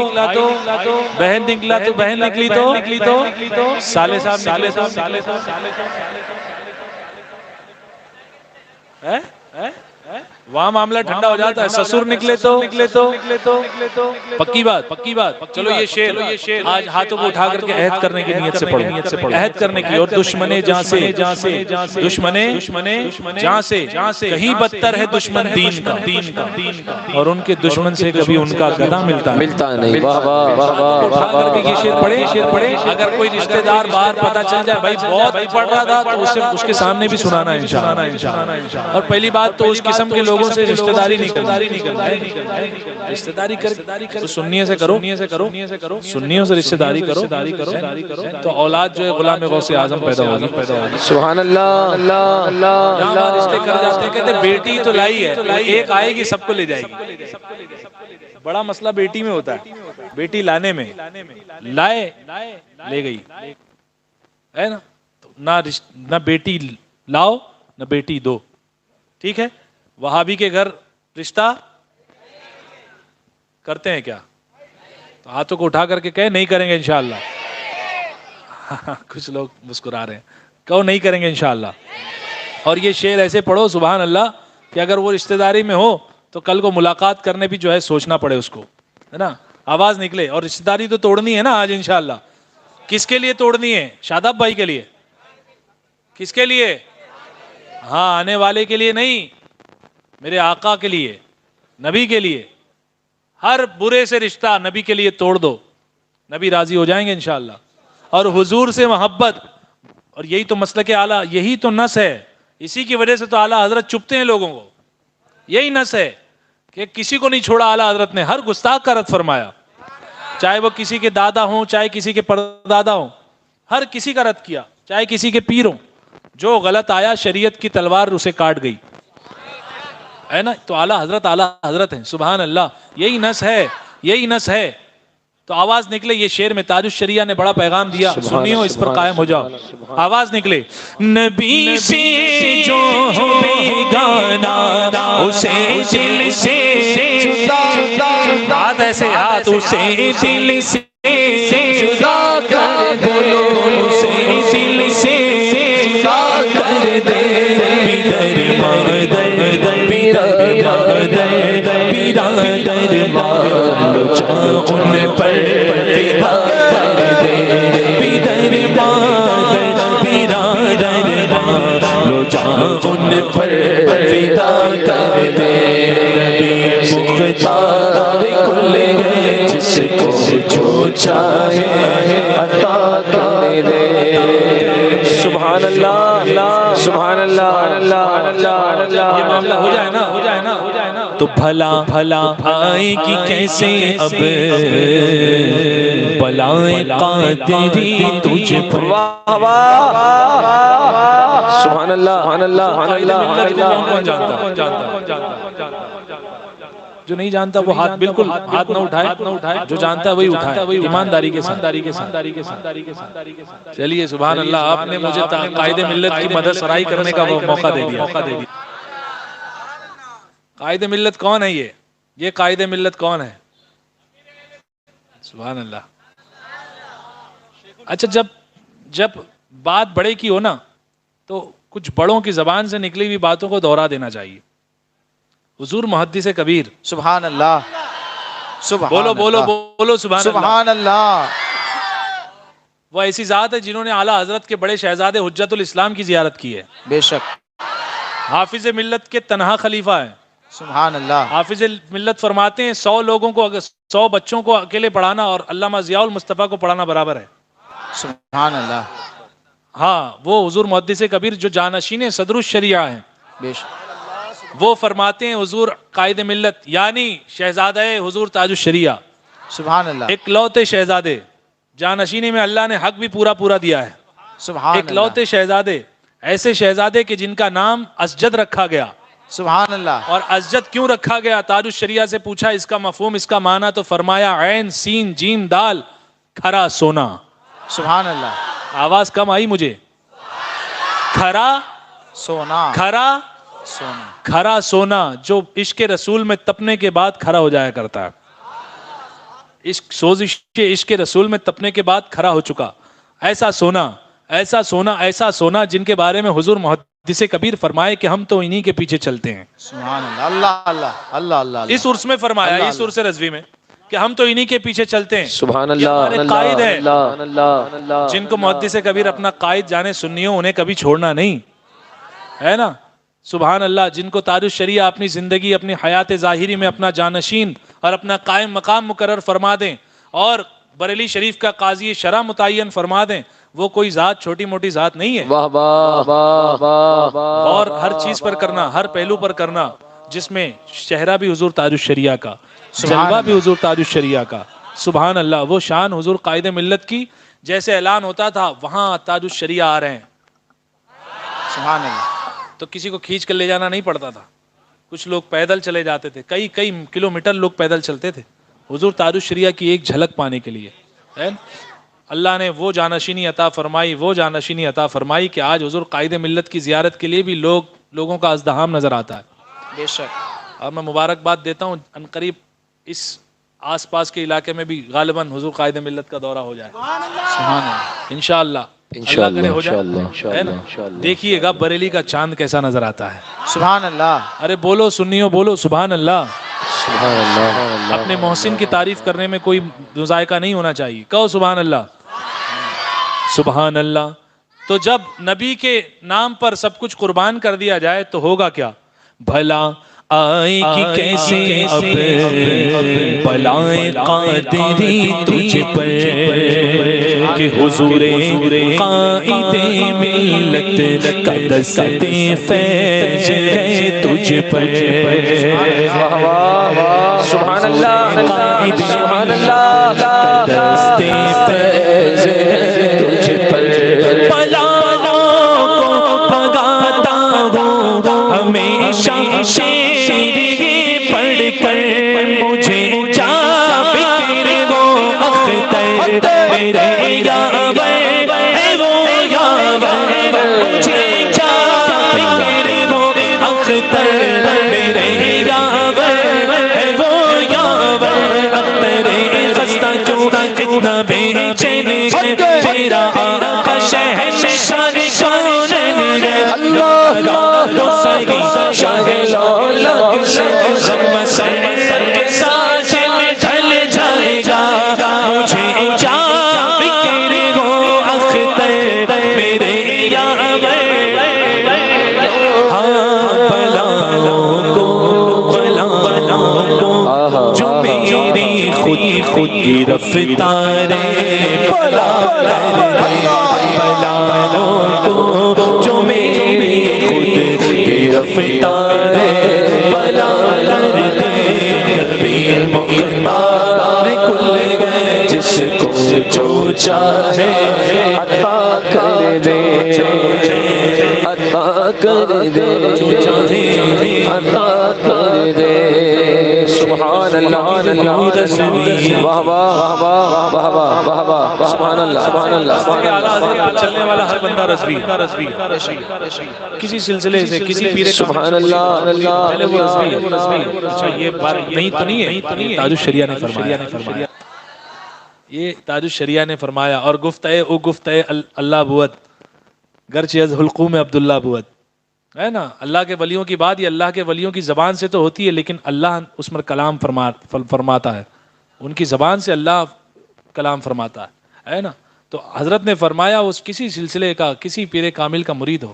بہن نکلا تو بہن نکلی تو سالے صاحب وہاں معاملہ ٹھنڈا ہو جاتا ہے۔ سسر نکلے تو پکی بات چلو یہ شعر آج ہاتھوں کو اٹھا کر کے عہد کرنے کی نیت سے پڑھو، عہد کرنے کی۔ اور دشمنے جہاں سے کہیں بدتر ہے دشمن دین کا، اور ان کے دشمن سے کبھی ان کا گدا ملتا نہیں۔ واہ واہ واہ واہ اٹھا کر کے یہ شعر پڑھے۔ اگر کوئی رشتہ دار باہر پتہ چل جائے بھائی بہت پڑھ رہا تھا تو اس کے سامنے بھی سنانا ہے انشاءاللہ۔ اور پہلی بات تو اس قسم کے لوگوں سے رشتہ داری نہیں کرنا، رشتہ داری کر سنیے سے کرو، سنیوں سے رشتہ داری کرو تو اولاد جو ہے غلام غوث اعظم پیدا ہوگی۔ سبحان اللہ اللہ اللہ یہاں رشتے کر جاتے ہیں، کہتے ہیں بیٹی تو لائی ہے، ایک آئے گی سب کو لے جائے گی۔ بڑا مسئلہ بیٹی میں ہوتا ہے، بیٹی لانے میں، لائے لے گئی ہے نا، نہ بیٹی لاؤ نہ بیٹی دو، ٹھیک ہے۔ وہابی کے گھر رشتہ کرتے ہیں کیا؟ تو ہاتھوں کو اٹھا کر کے کہے نہیں کریں گے انشاءاللہ۔ کچھ لوگ مسکرا رہے ہیں، کہو نہیں کریں گے انشاءاللہ۔ اور یہ شعر ایسے پڑھو سبحان اللہ کہ اگر وہ رشتہ داری میں ہو تو کل کو ملاقات کرنے بھی جو ہے سوچنا پڑے اس کو، ہے نا، آواز نکلے۔ اور رشتہ داری تو توڑنی ہے نا آج انشاءاللہ۔ کس کے لیے توڑنی ہے؟ شاداب بھائی کے لیے؟ کس کے لیے؟ ہاں آنے والے کے لیے نہیں، میرے آقا کے لیے، نبی کے لیے۔ ہر برے سے رشتہ نبی کے لیے توڑ دو، نبی راضی ہو جائیں گے انشاءاللہ۔ اور حضور سے محبت، اور یہی تو مسلک اعلیٰ، یہی تو نس ہے، اسی کی وجہ سے تو اعلیٰ حضرت چپتے ہیں لوگوں کو، یہی نس ہے کہ کسی کو نہیں چھوڑا اعلیٰ حضرت نے، ہر گستاخ کا رد فرمایا، چاہے وہ کسی کے دادا ہوں چاہے کسی کے پردادا ہوں، ہر کسی کا رد کیا، چاہے کسی کے پیر ہوں۔ جو غلط آیا شریعت کی تلوار اسے کاٹ گئی، ہے نا۔ تو اعلیٰ حضرت ہیں، سبحان اللہ۔ یہی نس ہے، یہی نس ہے۔ تو آواز نکلے یہ شعر میں تاج الشریعہ نے بڑا پیغام دیا، سنیو اس پر قائم ہو جاؤ. آواز نکلے نبی سے جو ہو بیگانہ اسے دل سے ہاتھ ایسے ہاتھ اسے دل سے جدا کر دے، اسے دل سے جدا کر دے. بیدر مادر بیدر مادر بیدر مادر ان پر فدا کر دے. بیدر مادر بیدر مادر ان پر فدا کر دے. مختار کل ہے جس کو جو چاہے عطا کر دے. سبحان اللہ سبحان اللہ. یہ معاملہ ہو جائے نا ہو جائے نا ہو جائے نا تو بھلا بھلا آئے گی کیسے اب بلائیں قادری تجھ پر. واہ واہ سبحان اللہ سبحان اللہ سبحان اللہ. جو نہیں جانتا وہ ہاتھ بالکل ہاتھ نہ اٹھائے، جو جانتا ہے وہی اٹھائے ایمانداری کے ساتھ. چلیے سبحان اللہ، آپ نے مجھے قائد ملت کی مدد سرائی کرنے کا موقع دے دیا. قائد ملت کون ہے؟ یہ قائد ملت کون ہے؟ سبحان اللہ. اچھا جب بات بڑے کی ہو نا تو کچھ بڑوں کی زبان سے نکلی ہوئی باتوں کو دوہرا دینا چاہیے. حضور محدث کبیر سبحان اللہ بولو بولو بولو سبحان اللہ. وہ ایسی ذات ہے جنہوں نے اعلیٰ حضرت کے بڑے شہزادے حجت الاسلام کی زیارت کی ہے. بے شک. حافظ ملت کے تنہا خلیفہ ہیں. سبحان اللہ. حافظ ملت فرماتے ہیں 100 لوگوں کو 100 بچوں کو اکیلے پڑھانا اور علامہ ضیاء المصطفیٰ کو پڑھانا برابر ہے. سبحان اللہ. ہاں وہ حضور محدث کبیر جو جانشین صدر الشریعہ ہیں، بے شک. وہ فرماتے ہیں حضور قائد ملت یعنی شہزادہ حضور تاج الشریعہ، سبحان اللہ. اکلوتے شہزادے، جانشینی میں اللہ نے حق بھی پورا دیا ہے. سبحان اللہ. اکلوتے شہزادے، ایسے شہزادے کہ جن کا نام اسجد رکھا گیا. سبحان اللہ. اور اسجد کیوں رکھا گیا؟ تاج الشریعہ سے پوچھا اس کا مفہوم، اس کا معنی، تو فرمایا عین سین جیم دال کھرا سونا. سبحان اللہ. آواز کم آئی مجھے. کھرا سونا. کھرا سونا. کھرا سونا جو عشق رسول میں تپنے کے بعد کھرا ہو جایا کرتا ہے. سوزش عشق رسول میں تپنے کے بعد کھرا ہو چکا. ایسا سونا ایسا سونا ایسا سونا جن کے بارے میں حضور محدث کبیر فرمائے کہ ہم تو انہی کے پیچھے چلتے ہیں. سبحان اللہ. اللہ اللہ اللہ. اس عرس میں فرمایا، اس عرس رضوی میں، کہ ہم تو انہی کے پیچھے چلتے ہیں. سبحان یہ ہمارے اللہ قائد ہیں اللہ. جن کو محدث کبیر اپنا قائد جانے، سنیوں انہیں کبھی چھوڑنا نہیں ہے نا. سبحان اللہ. جن کو تاج الشریعہ اپنی زندگی، اپنی حیات ظاہری میں اپنا جانشین اور اپنا قائم مقام مقرر فرما دیں اور بریلی شریف کا قاضی شرع متعین فرما دیں، وہ کوئی ذات چھوٹی موٹی ذات نہیں ہے. واہ واہ واہ واہ. اور ہر چیز پر کرنا، ہر پہلو پر کرنا، جس میں چہرہ بھی حضور تاج الشریعہ کا، جلوہ بھی حضور تاج الشریعہ کا. سبحان اللہ. وہ شان حضور قائد ملت کی، جیسے اعلان ہوتا تھا وہاں تاج الشریعہ آ رہے ہیں. سبحان اللہ. تو کسی کو کھینچ کر لے جانا نہیں پڑتا تھا. کچھ لوگ پیدل چلے جاتے تھے، کئی کلومیٹر لوگ پیدل چلتے تھے حضور تاج الشریعہ کی ایک جھلک پانے کے لیے. اللہ نے وہ جانشینی عطا فرمائی کہ آج حضور قائد ملت کی زیارت کے لیے بھی لوگوں کا ازدحام نظر آتا ہے. بے شک. اور میں مبارکباد دیتا ہوں، عنقریب اس آس پاس کے علاقے میں بھی غالباً حضور قائد ملت کا دورہ ہو جائے. سبحان اللہ. انشاءاللہ اللہ کرے ہو جائے. دیکھیے گا بریلی کا چاند کیسا نظر آتا ہے. سبحان اللہ. ارے بولو سنیو، بولو سبحان اللہ. سبحان اللہ. اپنے محسن کی تعریف کرنے میں کوئی ذائقہ نہیں ہونا چاہیے. کہو سبحان اللہ. سبحان اللہ. تو جب نبی کے نام پر سب کچھ قربان کر دیا جائے تو ہوگا کیا؟ بھلا آئے گی کیسے اب بلائیں قادری تجھ پر کہ حضور قائد ملت کا دست فیض ہے تجھ پر. سبحان اللہ سبحان اللہ. دست فیض ہے تجھ پر. بلاؤں کو بھگاتا ہوں ہمیشہ شیر پڑھ کر مجھے جا بکر گو اتنا بے چین ہے تیرا آقا شہنشاہ کون ہے اللہ تو سگی شاہ لولا غم سر کے ساتھ میں ڈھل جائے گا مجھے کیا فکر ہو اختر میرے یار جو میری خود کی رفتار جو میری خود کی رفتار کل گئے جس کو جو چاہے عطا کر دے عطا کر دے عطا کر دے سبحان اللہ واہ واہ واہ واہ واہ واہ سبحان اللہ سبحان اللہ چلنے والا ہر بندہ رضوی کسی سلسلے سے کسی پیر سبحان اللہ پہلے وہ رضوی اچھا یہ بات نہیں تو نہیں ہے تاج الشریعہ نے فرمایا یہ تاج الشریعہ نے فرمایا اور گفتہ او گفتہ اللہ بود گرچہ از حلقوم عبداللہ بود ہے نا اللہ کے ولیوں کی بات یہ اللہ کے ولیوں کی زبان سے تو ہوتی ہے لیکن اللہ اس پر کلام فرماتا ہے ان کی زبان سے اللہ کلام فرماتا ہے نا تو حضرت نے فرمایا اس کسی سلسلے کا کسی پیر کامل کا مرید ہو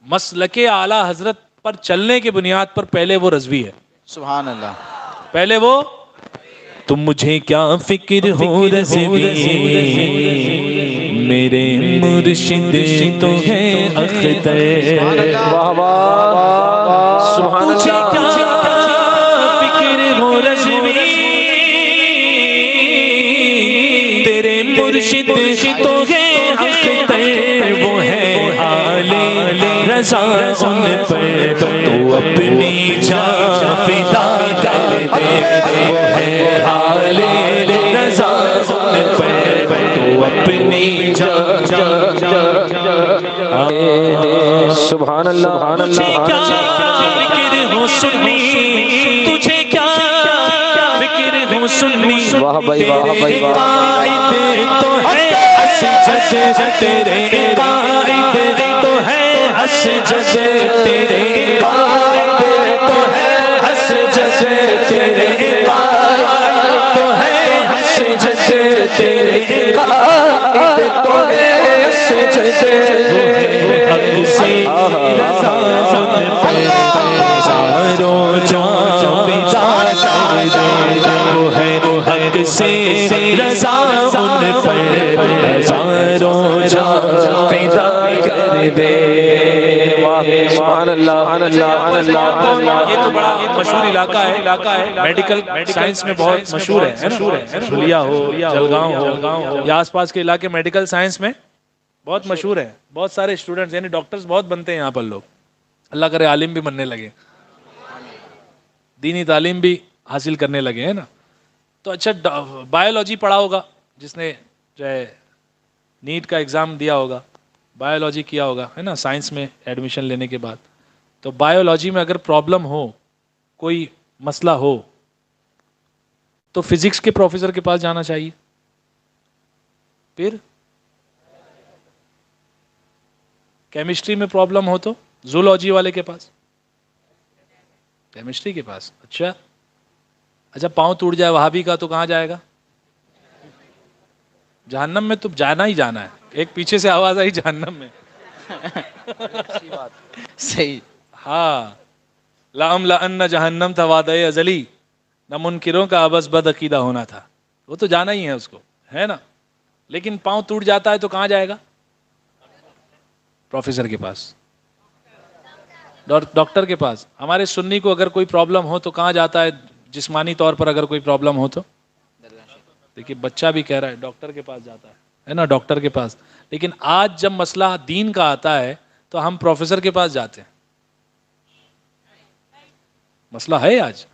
مسلک اعلیٰ حضرت پر چلنے کی بنیاد پر پہلے وہ رضوی ہے سبحان اللہ پہلے وہ تم مجھے کیا فکر ہو رضوی میرے مرشد تو ہے اختر واہ واہ سبحان مجھے اللہ کیا فکر ہو رضوی تیرے مرشد تو ہے اختر وہ ہے حال رضا ان پر تو اپنی جان فدا کر دے وہ ہے حال رضا ان پر تو اپنی جان سبحان اللہ تجھے کیا فکر ہو سنی تجھے کیا فکر ہو سنی واہ بھائی واہ بھائی واہ قائد تو ہے اسجد تیرے قائد تو ہے اسجد تیرے قائد تو ہے اسجد تیرے قائد تو ہے اسجد تیرے قائد تو ہے اسجد حق سے رضا ہزاروں جان فدا کر دے وہ ہے حق سے رضا ان پر ہزاروں جان فدا کر دے سبحان اللہ یہ تو بڑا مشہور علاقہ ہے میڈیکل سائنس میں بہت مشہور ہے دھلیا ہو جلگاؤں ہو یا آس پاس کے علاقے میڈیکل سائنس میں بہت مشہور ہے بہت سارے اسٹوڈنٹس یعنی ڈاکٹرز بہت بنتے ہیں یہاں پر لوگ اللہ کرے عالم بھی بننے لگے دینی تعلیم بھی حاصل کرنے لگے ہیں نا تو اچھا بایولوجی پڑھا ہوگا جس نے جو ہے نیٹ کا ایگزام دیا ہوگا بایولوجی کیا ہوگا ہے نا سائنس میں ایڈمیشن لینے کے بعد تو بایولوجی میں اگر پرابلم ہو کوئی مسئلہ ہو تو فزکس کے پروفیسر کے پاس جانا چاہیے پھر کیمسٹری میں پرابلم ہو تو زولوجی والے کے پاس کیمسٹری کے پاس اچھا پاؤں ٹوٹ جائے وہابی کا تو کہاں جائے گا جہنم میں تو جانا ہی جانا ہے ایک پیچھے سے آواز آئی جہنم میں صحیح ہاں لَأَمْلَأَنَّ جہنم تھا وعدہ ازلی نہ منکروں کا ابس بد عقیدہ ہونا تھا وہ تو جانا ہی ہے اس کو ہے نا لیکن پاؤں ٹوٹ جاتا ہے تو کہاں جائے گا پروفیسر کے پاس ڈاکٹر کے پاس ہمارے سنی کو اگر کوئی پرابلم ہو تو کہاں جاتا ہے جسمانی طور پر اگر کوئی پرابلم ہو تو دیکھیے بچہ بھی کہہ رہا ہے ڈاکٹر کے پاس جاتا ہے نا ڈاکٹر کے پاس لیکن آج جب مسئلہ دین کا آتا ہے تو ہم پروفیسر کے پاس جاتے ہیں مسئلہ ہے آج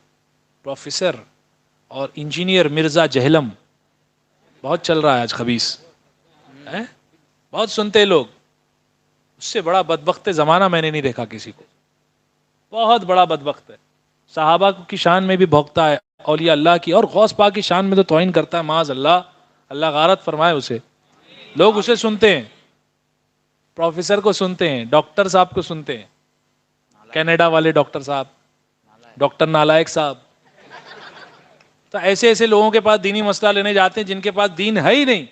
پروفیسر اور انجینئر مرزا جہلم بہت چل رہا ہے آج خبیث بہت سنتے لوگ اس سے بڑا بدبخت زمانہ میں نے نہیں دیکھا کسی کو بہت بڑا بدبخت ہے صحابہ کی شان میں بھی بھونکتا ہے اولیاء اللہ کی، اور غوث پاک کی شان میں تو توہین کرتا ہے، معاذ اللہ، اللہ غارت فرمائے اسے. لوگ اسے سنتے ہیں، پروفیسر کو سنتے ہیں، ڈاکٹر صاحب کو سنتے ہیں، کینیڈا والے ڈاکٹر صاحب، ڈاکٹر نالائق صاحب. تو ایسے ایسے لوگوں کے پاس دینی مسئلہ لینے جاتے ہیں جن کے پاس دین ہے ہی نہیں،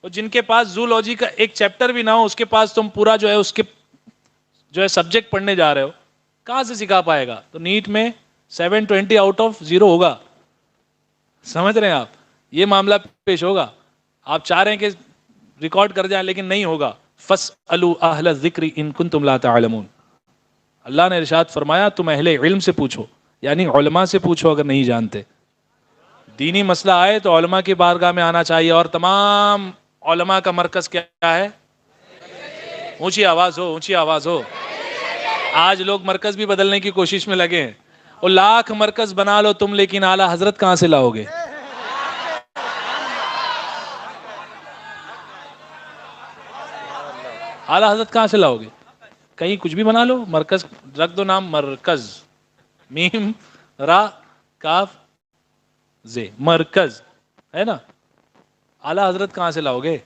اور جن کے پاس زولوجی کا ایک چیپٹر بھی نہ ہو، اس کے پاس تم پورا جو ہے اس کے جو ہے سبجیکٹ پڑھنے جا رہے ہو، کہاں سے سکھا پائے گا؟ تو نیٹ میں 720 آؤٹ آف 0 ہوگا. سمجھ رہے ہیں آپ؟ یہ معاملہ پیش ہوگا. آپ چاہ رہے ہیں کہ ریکارڈ کر جائیں لیکن نہیں ہوگا. فَاسْأَلُوا أَهْلَ الذِّكْرِ إِن كُنتُمْ لَا تَعْلَمُونَ. اللہ نے ارشاد فرمایا تم اہل علم سے پوچھو، یعنی علماء سے پوچھو اگر نہیں جانتے. دینی مسئلہ آئے تو علماء کی بارگاہ میں آنا چاہیے، اور تمام علماء کا مرکز کیا ہے؟ اونچی آواز ہو، اونچی آواز ہو. آج لوگ مرکز بھی بدلنے کی کوشش میں لگے ہیں. اور لاکھ مرکز بنا لو تم، لیکن اعلیٰ حضرت کہاں سے لاؤ گے؟ اعلیٰ حضرت کہاں سے لاؤ گے؟ کہیں کچھ بھی بنا لو، مرکز رکھ دو نام مرکز، میم را کاف زے، مرکز ہے نا. اعلیٰ حضرت کہاں سے لاؤ گے؟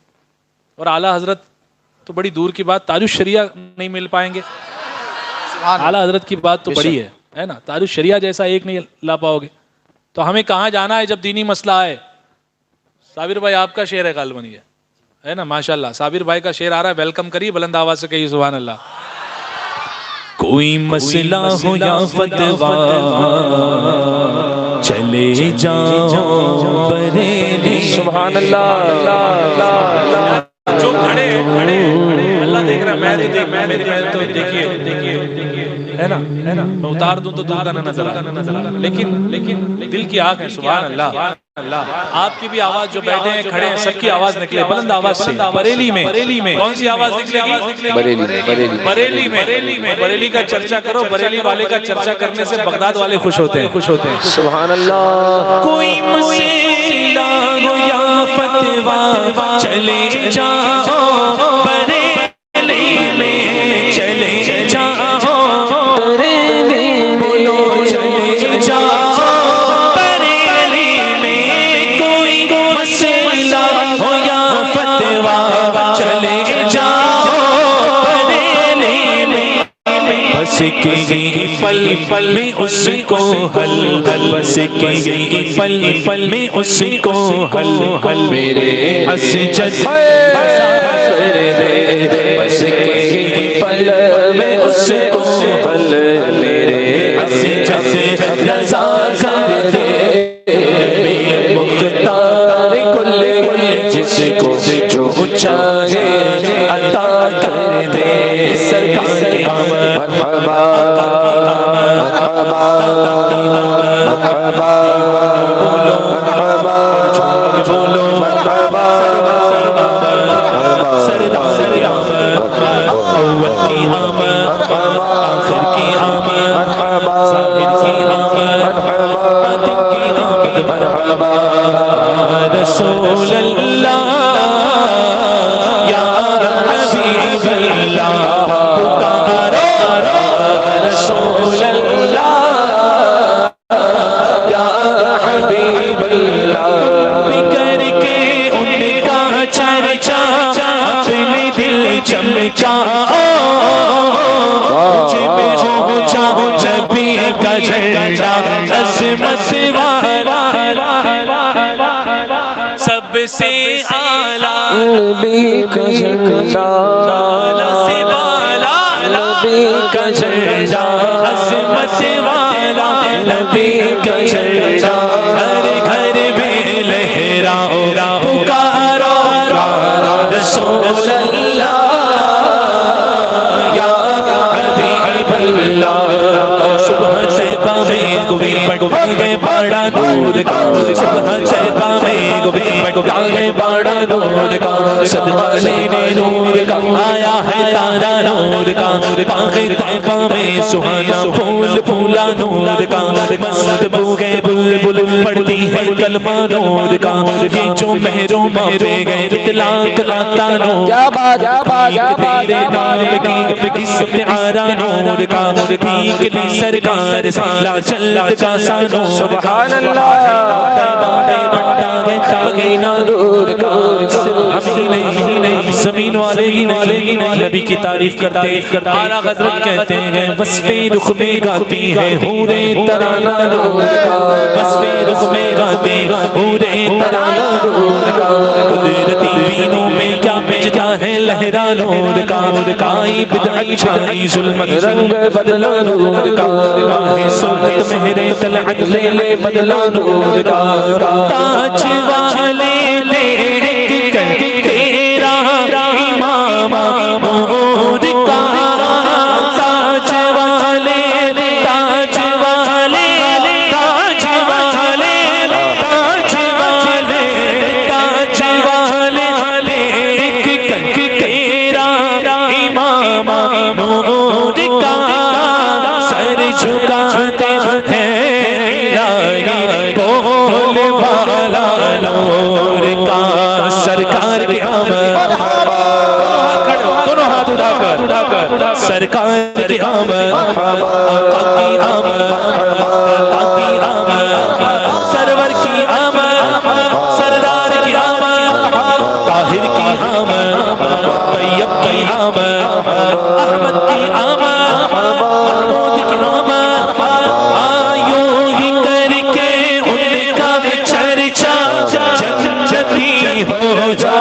اور اعلیٰ حضرت تو بڑی دور کی بات، تاج الشریعہ نہیں مل پائیں گے. اعلیٰ حضرت کی بات تو بڑی ہے نا، تاج الشریعہ جیسا ایک نہیں لا پاؤ گے. تو ہمیں کہاں جانا ہے جب دینی مسئلہ آئے؟ صابر بھائی آپ کا شعر ہے غالباً یہ ہے نا، ماشاءاللہ. صابر بھائی کا شعر آ رہا ہے، ویلکم کریے بلند آواز سے کہیے سبحان اللہ. کوئی مسئلہ ہو یا فتویٰ چلے جاؤ بریلی. سبحان اللہ. جو کھڑے اللہ دیکھ رہا ہے، میں تو دیکھیے ہے نا، میں اتار دوں تو دور کا نہ نظر آ، لیکن دل کی آنکھ ہے. سبحان اللہ. آپ کی بھی آواز، جو بیٹھے ہیں کھڑے ہیں، سب کی آواز نکلے بلند آواز سے. بریلی میں کون سی آواز نکلے گی؟ بریلی میں. بریلی کا چرچا کرو، بریلی والے کا چرچا کرنے سے بغداد والے خوش ہوتے ہیں. سبحان اللہ. کوئی مسئلہ ہو یا فتویٰ چلے جاؤ بریلی میں، چلے جاؤ بریلی میں، چلے جاؤ بریلی میں. کوئی مسئلہ ہو یا فتویٰ چلے جاؤ بریلی میں. بس کی پل میں اس کو حل، بس کی پل میں اس کو حل. میرے اسجد کر دے، بس کی پل میں اس کو حل. میرے اسجد رضا کر دے، مختار کل جس کو جو چاہے عطا کر دے. سرکار مرحبا مرحبا مرحبا، بولو مرحبا مرحبا. سردار اول کی آمد، آخر کی آمد، ظاہر کی آمد، باطن کی آمد. مرحبا رسول اللہ یا حبیب اللہ، پکارو رسول اللہ یا حبیب اللہ. بکر کے ان کا چرچا اپنے دل چمچا، نبی کا جھنڈا عظمت والا، سب سے اعلیٰ نبی کا جھنڈا، نبی کا جھنڈا عظمت والا، نبی کا جھنڈا ہر گھر میں لہراؤ، پکارو رسول اللہ یا حبیب اللہ. صبح سے میں گوی پڑھے بڑا دور کا، صبح سے میں گوی پڑھے بڑا دور کا، صدقہ لینے نور کا آیا ہے تارا نور کا. طیبہ میں سہانا پھول پھولا نور کا، مست بو گئے بلبل پڑھتی ہے کلمہ نور کا یہ جو محرومہ پہ گئے اطلاق لاتا نور کیا بات تیرے نام کی استعارہ نور کا ٹھیک سرکار سالا چلت کا سانو سبحان اللہ زمین والے ہی نبی کی تعریف کرتے اعلیٰ حضرت کہتے ہیں وصف رخ میں گاتی ہے حوریں ترانہ نور کا وصف رخ میں گاتی حوریں ترانہ نور کا قدرتی بینوں میں کیا بجتا ہے لہرا نور کا آئی بدعت چھائی ظلمت رنگ بدلا نور کا سنت مہرے طلعت لے لے بدلا نور کا تاج والے لے کر تیرا امام نور کا تاج والے تاج والے تاج والے تاج والے تاج والے کر تیرا امام نور کا سر جھکاتے ہیں بول والا نور کا سرکار کی آمد دونوں ہاتھ اٹھا کر سرکار کی آمد آقا کی آمد آقا کی آمد سرور کی آمد سردار کی آمد طاہر کی آمد طیب کی آمد احمد کی آمد محمود کی آمد آیوں ہی کر کے ان کا چرچا جنتی ہو جا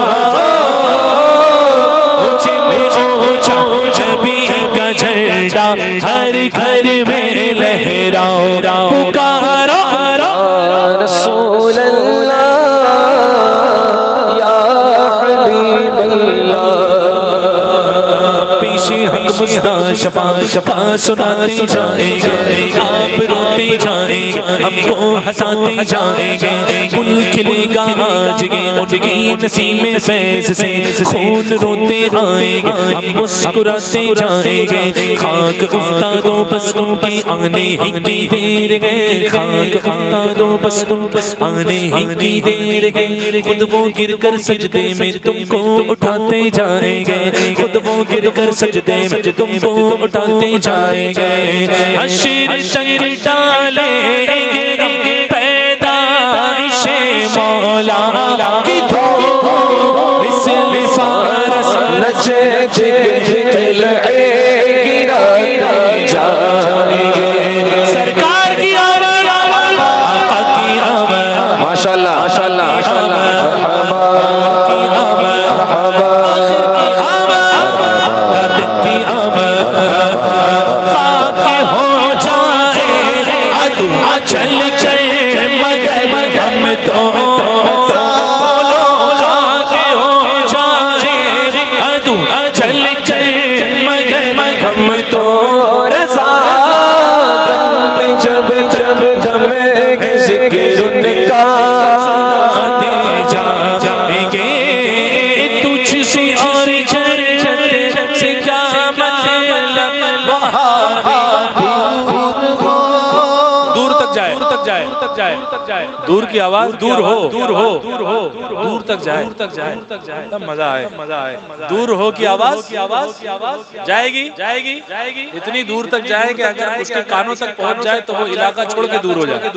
جبی کا جھنڈا ہر گھر میں لہراؤ پکارو رسول اللہ یا حبیب اللہ پیشی حق مصطفیٰ شفا سناتے جائیں گے آپ روتے جائیں گے ہم کو ہنساتے جائیں گے گل کھلے گا آج گے اٹھ گئی نسیم فیض سے خون روتے آئیں گے ہم مسکراتے جائیں گے خاک افتادو بس تم کی آنے ہی کی دیر گئے خاک افتادو بس تم آنے ہی کی دیر گئے خود وہ گر کر سجدے میں تم کو اٹھاتے جائیں گے خود وہ گر کر سجدے میں تم کو اٹھاتے جائیں گے حشر تک ڈالیں گے پیدائش مولا کی دھوم مثل فارس نچے جھل گراتے جائیں گے سرکار کی آمد آقا کی آمد ماشاءاللہ ماشاءاللہ چل چل مگر ہم تو چل چل مگر ہم تو رضا جب جب جمے گے ذکر ان کا جائیں گے تجھ سے اور جنت سے کیا مطلب دور تک جائے دور کی آواز دور ہو دور تک جائے تب مزہ آئے دور ہو کی آواز جائے گی اتنی دور تک جائے کہ اگر اس کے کانوں تک پہنچ جائے تو وہ علاقہ چھوڑ کے دور ہو جائے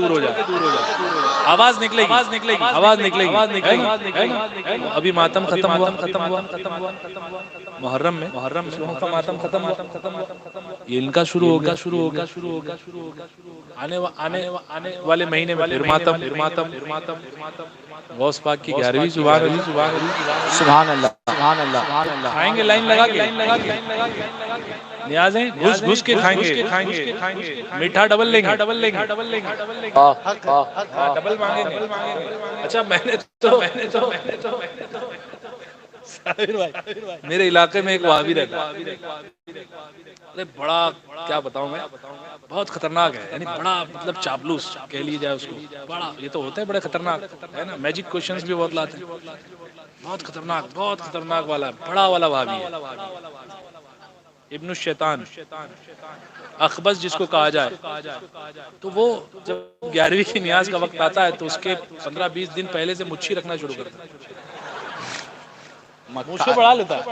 آواز نکلے گی ابھی ماتم ختم ہوا محرم میں لوگوں کا ماتم ختم ہوا یہ ان کا شروع ہوگا آنے والے مہینے میں پھر ماتم غوث پاک کی 11ویں سبحان اللہ کھائیں گے لائن لگا کے نیازیں گھس کے کھائیں گے میٹھا ڈبل لیں گے ڈبل مانگیں گے اچھا میں نے تو میرے علاقے میں ایک وہابی رہتا ہے بڑا کیا بتاؤں میں بہت خطرناک ہے یعنی بڑا مطلب چاپلوس کہہ لیے جائے اس کو بڑا یہ تو ہوتا ہے بڑے خطرناک ہے نا میجک کوشچنز بھی بہت لاتے ہیں بہت خطرناک والا بڑا والا وہابی ہے ابن الشیطان اخبث جس کو کہا جائے، تو وہ جب 11ویں کی نیاز کا وقت آتا ہے تو اس کے 15-20 دن پہلے سے مچھی رکھنا شروع کرتا ہے، مچھے بڑھا لیتا ہے،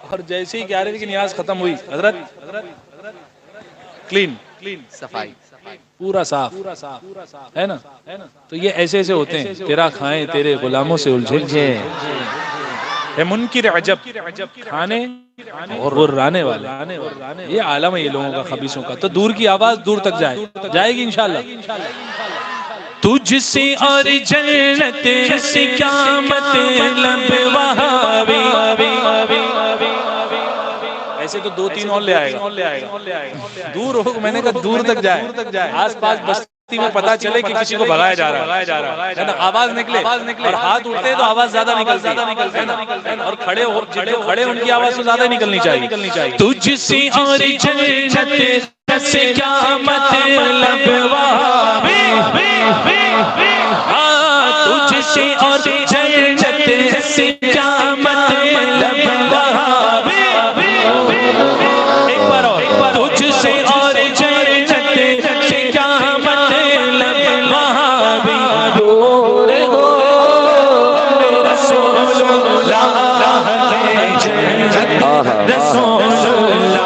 اور جیسے ہی 11ویں کی نیاز ختم ہوئی حضرت کلین صفائی پورا صاف ہے نا. تو یہ ایسے ایسے ہوتے ہیں، تیرا کھائیں تیرے غلاموں سے الجھے ہے منکر عجب کھانے اور غرانے والے. یہ عالم ہے یہ لوگوں کا، خبیثوں کا. تو دور کی آواز دور تک جائے گی انشاءاللہ. تجھ سے اور جنت سے کیا مطلب وہابی. ایسے تو 2-3 اور لے آئے گا. دور ہو، میں نے کہا دور تک جائے، آس پاس بستی میں پتا چلے کہ کسی کو بھگایا جا رہا ہے، آواز نکلے، اور ہاتھ اٹھتے تو آواز زیادہ نکلتی ہے، اور کھڑے ان کی آواز تو زیادہ نکلنی چاہیے. تجھ سے اور جنت سے کیا مطلب وہابی. تجھ سے اور جنت سے کیا مطلب وہابی. تجھ سے اور جنت سے کیا مطلب وہابی. رسول اللہ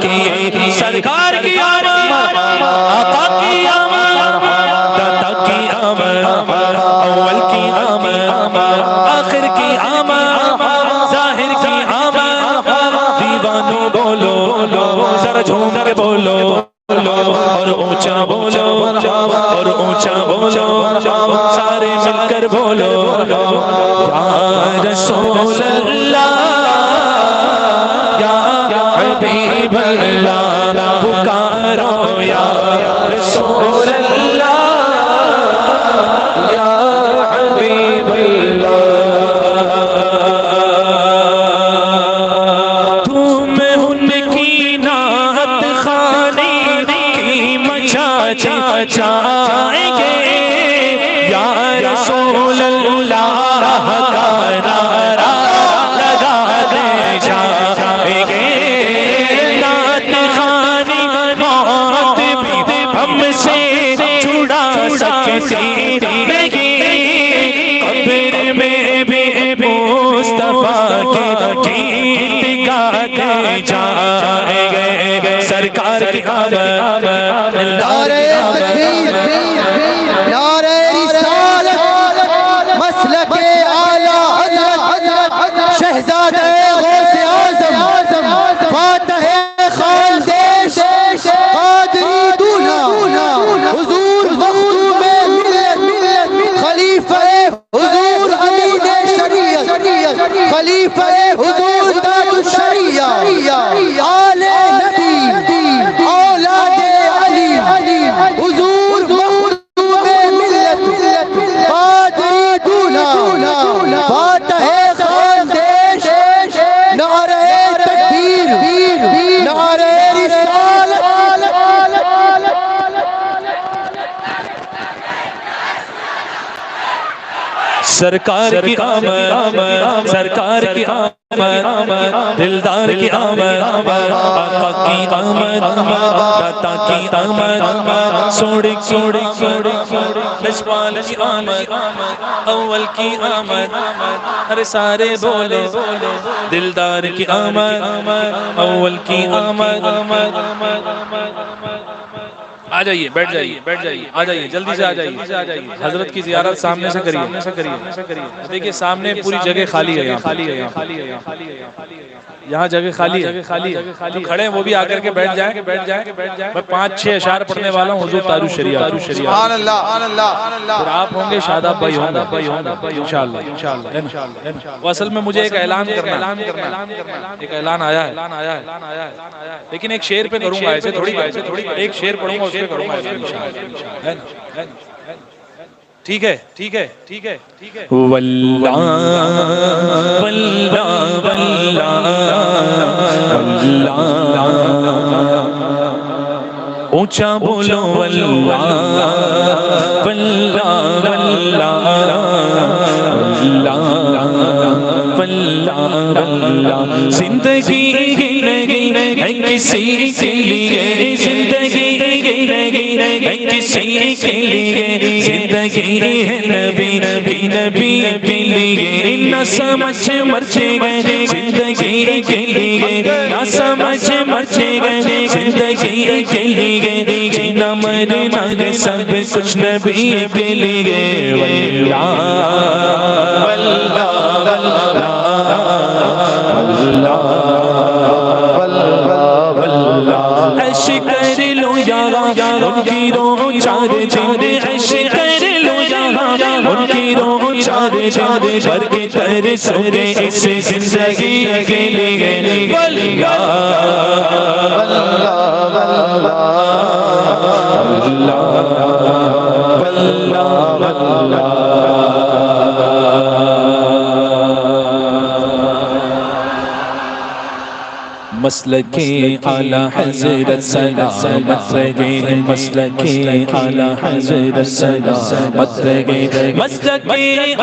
کی سرکار کی آمد، آقا کی آمد، داتا کی آمد، اول کی آمد، آخر کی آمد، ظاہر کی آمد. دیوانوں بولو ذرا جھوم کے بولو، اور اونچا بولو، اور اونچا بولو، سارے مل کر بولو یا رسول اللہ یا حبیب اللہ. پکارو یا رسول اللہ یا حبیب اللہ. تم ان کی نعت خوانی کی مچائیں گے یا رسول اللہ کا نعرہ لگاتے جائیں گے. نعت خوانی موت بھی ہم سے چھڑا سکتی نہیں، قبر میں بھی مصطفیٰ کے گیت گاتے جائیں گے. سرکار کی آمد، نعرہ تکبیر، نعرہ رسالت، مسلک اعلیٰ حضرت شہزادہ غوث اعظم فاتح خاندیش قادری دولہ حضور مخدوم ملت خلیفہ حضور امین شریعت خلیفہ حضور تاج الشریعہ آل نبی اولاد علی حضور مخدوم ملت قادری دولہ فاتح خاندیش. نعرہ تکبیر، نعرہ رسالت. سرکار کی آمد، سرکار کی آمد، دلدار کی آمد، آقا کی آمد، داتا کی آمد، سوڑی نسوان کی آمد، اول کی آمد. ہر سارے بولے دلدار کی آمد، اول کی آمد. آ جائیے، بیٹھ جائیے، آ جائیے، جلدی سے آ جائیے. حضرت کی زیارت سامنے سے کریے. دیکھیے سامنے پوری جگہ خالی ہے، یہاں جگہ خالی ہے. جو کھڑے ہیں وہ بھی آ کر کے بیٹھ جائیں. میں 5-6 اشعار پڑھنے والا ہوں حضور تاج الشریعہ. سبحان اللہ. پھر آپ ہوں گے، شاداب بھائی ہوں گے انشاءاللہ. وہ اصل میں مجھے ایک اعلان کرنا، ایک اعلان آیا ہے، لیکن ایک شعر پہ کروں گا. ایسے تھوڑی ایک شعر پڑھوں گا، اس پہ کروں گا انشاءاللہ. ٹھیک ہے. واللہ واللہ واللہ اونچا بولو واللہ واللہ واللہ واللہ واللہ زندگی نہیں ہے کسی کے لیے زندگی نہیں ہے کسی کے لیے زندگی ہے نبی نبی کے لیے نہ سمجھ مرچے گئے زندگی کے لیے نہ سمجھ مرچے گئے زندگی کے لیے جینا مرنا سب کچھ نبی کے لیے واللہ واللہ عیش کر لو یارا ان کی روح چار چاند عیش کر لو یارا ان کی روح چار چاند بھر کے تر سورے اس زندگی کے لیے واللہ مسلک اعلی حضرت سلامت رہے مسلک اعلی حضرت سلامت رہے مسلک اعلی